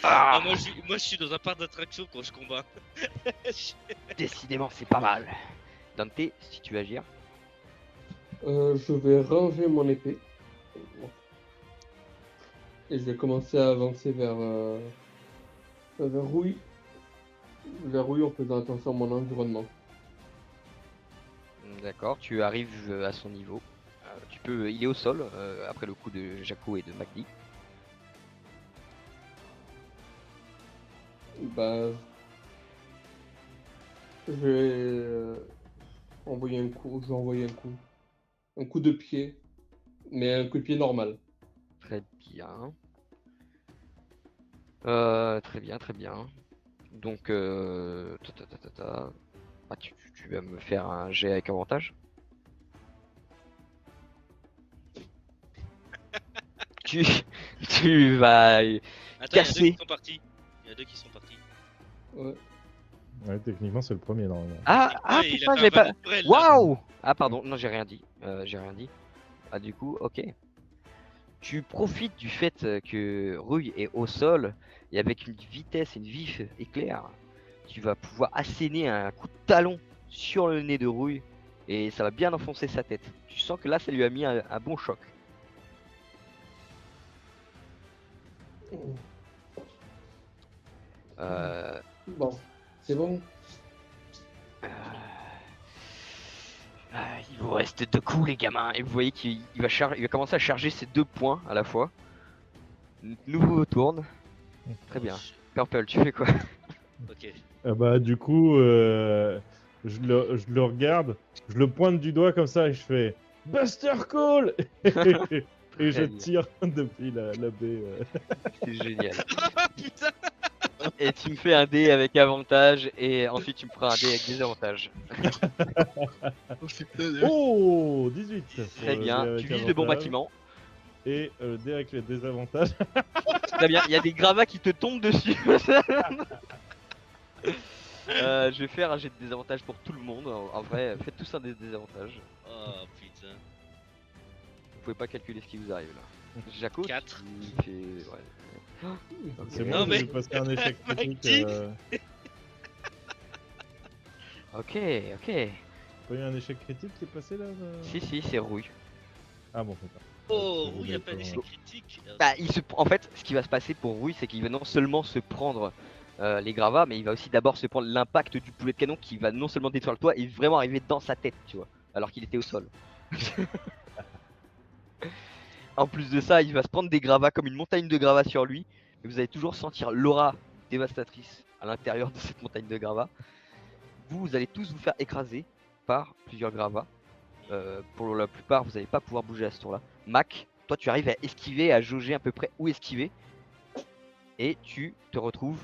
Ah, moi je suis dans un parc d'attraction quand je combats. Décidément, c'est pas mal. Dante, si tu veux agir. Je vais ranger mon épée. Et je vais commencer à avancer vers Rouille. Vers Rouille en faisant attention à mon environnement. D'accord, tu arrives à son niveau. Il est au sol après le coup de Jaco et de Magdi. Bah, je vais envoyer un coup. Je vais envoyer un coup. Un coup de pied. Mais un coup de pied normal. Très bien. Très bien, très bien. Donc, tu vas me faire un jet avec avantage. tu vas. Attends, Cassé. il y a deux qui sont partis. Il y a deux qui sont partis. Ouais. Ouais, techniquement, c'est le premier normalement. Ah Ouais, il putain, a j'avais fait un pas. naturel, là. Waouh! Ah, pardon, non, j'ai rien dit. J'ai rien dit. Ah du coup, ok. Tu profites du fait que Ruy est au sol et avec une vitesse et une vif éclair, tu vas pouvoir asséner un coup de talon sur le nez de Ruy et ça va bien enfoncer sa tête. Tu sens que là, ça lui a mis un bon choc. Euh, Bon, c'est bon. il vous reste 2 coups, les gamins, et vous voyez qu'il va commencer à charger ses 2 points à la fois. Nouveau tourne. Très bien. Purple, tu fais quoi? Ok. Bah, du coup, je le regarde, je le pointe du doigt comme ça et je fais Buster Call et je Très bien. tire depuis la baie. C'est génial. Ah putain. Et tu me fais un dé avec avantage et ensuite tu me feras un dé avec désavantage. Oh, putain, Oh 18 pour Très le bien. dé avec Tu vises le bon avantage. bâtiment. Et le dé avec les désavantages. Très bien. Il y a des gravats qui te tombent dessus. Je vais faire un jet de désavantage pour tout le monde. En vrai, faites tous un désavantage. Oh putain. Vous pouvez pas calculer ce qui vous arrive là. Jaco, 4. tu fais... ouais. C'est Ok. moi Non, qui mais- vais passer un échec critique. Qui Ok, ok. Pas eu un échec critique qui est passé là Si, c'est Rouille. Ah bon, c'est pas. Oh, Je oui, il a pas voulais d'échec critique. Bah, en fait, ce qui va se passer pour Rouille, c'est qu'il va non seulement se prendre les gravats, mais il va aussi d'abord se prendre l'impact du poulet de canon qui va non seulement détruire le toit et vraiment arriver dans sa tête, tu vois, alors qu'il était au sol. En plus de ça, il va se prendre des gravats comme une montagne de gravats sur lui, et vous allez toujours sentir l'aura dévastatrice à l'intérieur de cette montagne de gravats. Vous allez tous vous faire écraser par plusieurs gravats. Pour la plupart, vous n'allez pas pouvoir bouger à ce tour-là. Mac, toi tu arrives à esquiver, à jauger à peu près où esquiver. Et tu te retrouves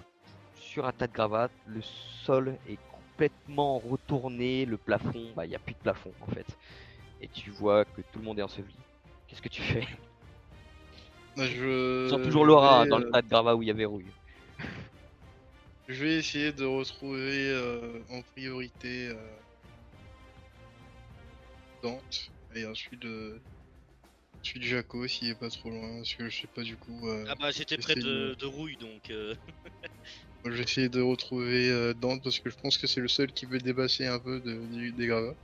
sur un tas de gravats. Le sol est complètement retourné. Le plafond, bah il n'y a plus de plafond en fait. Et tu vois que tout le monde est enseveli. Qu'est-ce que tu fais? Bah, Tu sens toujours l'aura dans le tas de gravats où il y avait Rouille. Je vais essayer de retrouver en priorité Dante et ensuite Jaco s'il est pas trop loin parce que je sais pas du coup. Ah bah j'étais près essaye de Rouille donc. Moi, je vais essayer de retrouver Dante parce que je pense que c'est le seul qui peut dépasser un peu des gravats.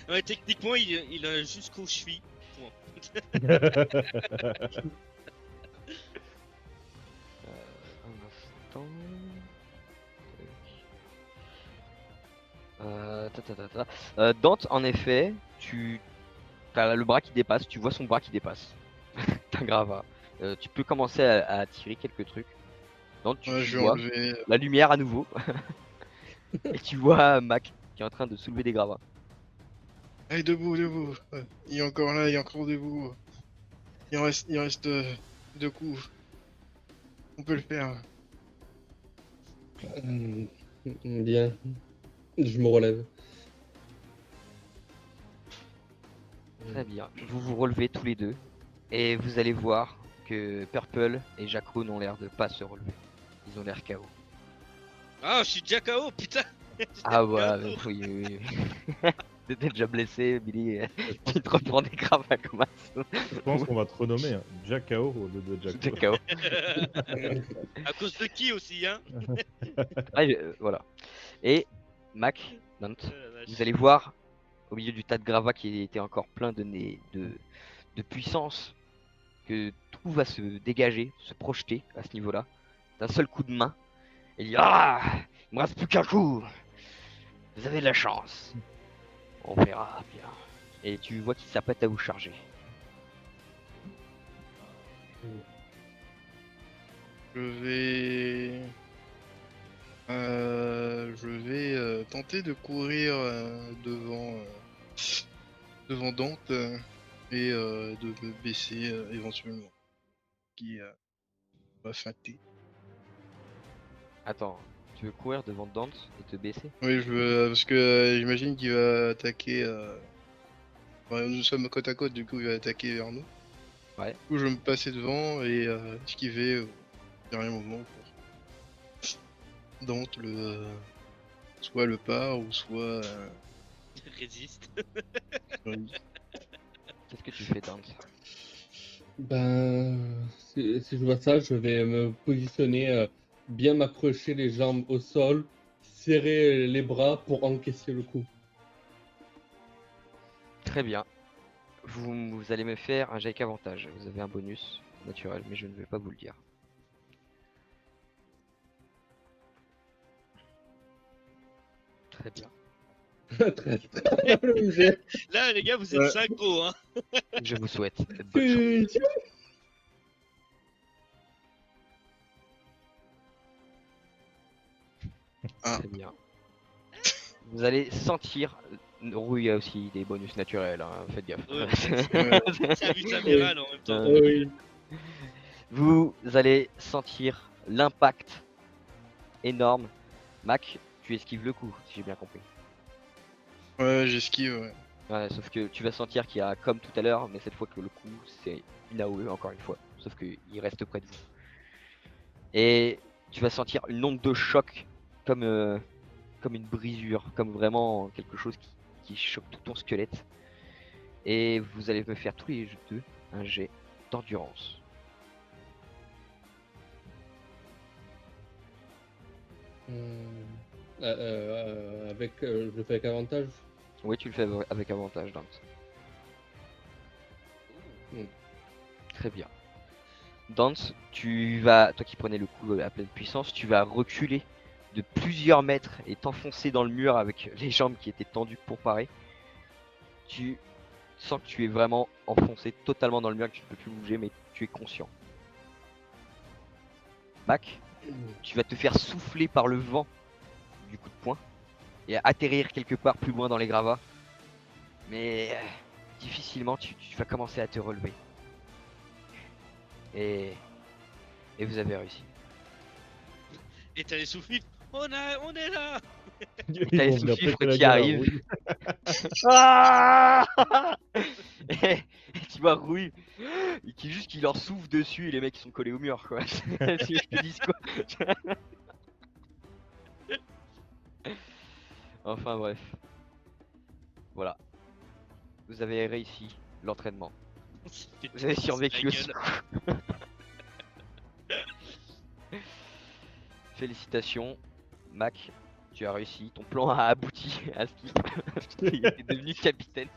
Ouais, techniquement il a jusqu'aux chevilles. Point. Un instant. Dante, en effet, tu as le bras qui dépasse, tu vois son bras qui dépasse. T'as un gravat. Tu peux commencer à tirer quelques trucs. Dante, tu Ouais, je vais vois enlever. la lumière à nouveau. Et tu vois Mac qui est en train de soulever des gravats. Allez, debout, debout. Ouais, il est encore là, il est encore debout. Il reste 2 coups. On peut le faire. Bien. Je me relève. Très bien. Vous vous relevez tous les deux. Et vous allez voir que Purple et Jacko n'ont l'air de pas se relever. Ils ont l'air KO. Ah, je suis déjà KO, putain. Ah ouais, KO. oui. T'étais déjà blessé, Billy. Tu te reprends des gravats comme ça. Je pense qu'on va te renommer hein, Jack KO au lieu de Jack. T'es KO. À cause de qui aussi, hein? Voilà. Et Mac, Dante, La vache. vous allez voir au milieu du tas de gravats qui était encore plein de puissance que tout va se dégager, se projeter à ce niveau-là, d'un seul coup de main. Et il dit ah, il me reste plus qu'un coup. Vous avez de la chance. On verra bien. Et tu vois qu'il s'apprête à vous charger. Je vais tenter de courir devant Dante et de me baisser éventuellement. Qui va feinter. Attends, tu veux courir devant Dante et te baisser? Oui, je veux parce que j'imagine qu'il va attaquer. Enfin, nous sommes côte à côte, du coup il va attaquer vers nous. Ouais. Du coup, je vais me passer devant et esquiver au dernier moment pour Dante soit le part ou soit Résiste. Qu'est-ce que tu fais, Dante? Ben, si je vois ça, je vais me positionner, bien m'accrocher les jambes au sol, serrer les bras pour encaisser le coup. Très bien. Vous allez me faire un jet avec avantage. Vous avez un bonus naturel, mais je ne vais pas vous le dire. Très bien. Très le jet. Là, les gars, vous êtes Ouais. synchro, hein. Je vous souhaite bonne chance. Putain. Ah. Très bien. Vous allez sentir. Rouille, il y a aussi des bonus naturels, hein, faites gaffe. Ouais, Ouais. Ça vite amiral en même temps. Oui. Vous allez sentir l'impact énorme. Mac, tu esquives le coup, si j'ai bien compris. Ouais, j'esquive, ouais. Ouais, sauf que tu vas sentir qu'il y a comme tout à l'heure, mais cette fois que le coup c'est une AOE encore une fois. Sauf qu'il reste près de vous. Et tu vas sentir une onde de choc comme, comme une brisure, comme vraiment quelque chose qui choque tout ton squelette. Et vous allez me faire tous les deux un jet d'endurance. Je le fais avec avantage. Oui, tu le fais avec avantage, Dante. Très bien. Dance, tu vas, toi qui prenais le coup à pleine puissance, tu vas reculer de plusieurs mètres et t'enfoncer dans le mur avec les jambes qui étaient tendues pour parer. Tu sens que tu es vraiment enfoncé totalement dans le mur, que tu ne peux plus bouger, mais tu es conscient. Mac, tu vas te faire souffler par le vent du coup de poing et atterrir quelque part plus loin dans les gravats. Mais difficilement, tu vas commencer à te relever. Et vous avez réussi. Et t'as les souffles. On est là. Ils T'as les vont venir sous-fifres péter la qui gueule à arrivent. Rouille. Ah et tu vois Rouille qui leur souffle dessus et les mecs ils sont collés au mur quoi. Tu te dis quoi. Enfin bref. Voilà. Vous avez réussi l'entraînement. Vous avez survécu aussi. Félicitations, Mac. Tu as réussi. Ton plan a abouti à ce qu'il est devenu capitaine.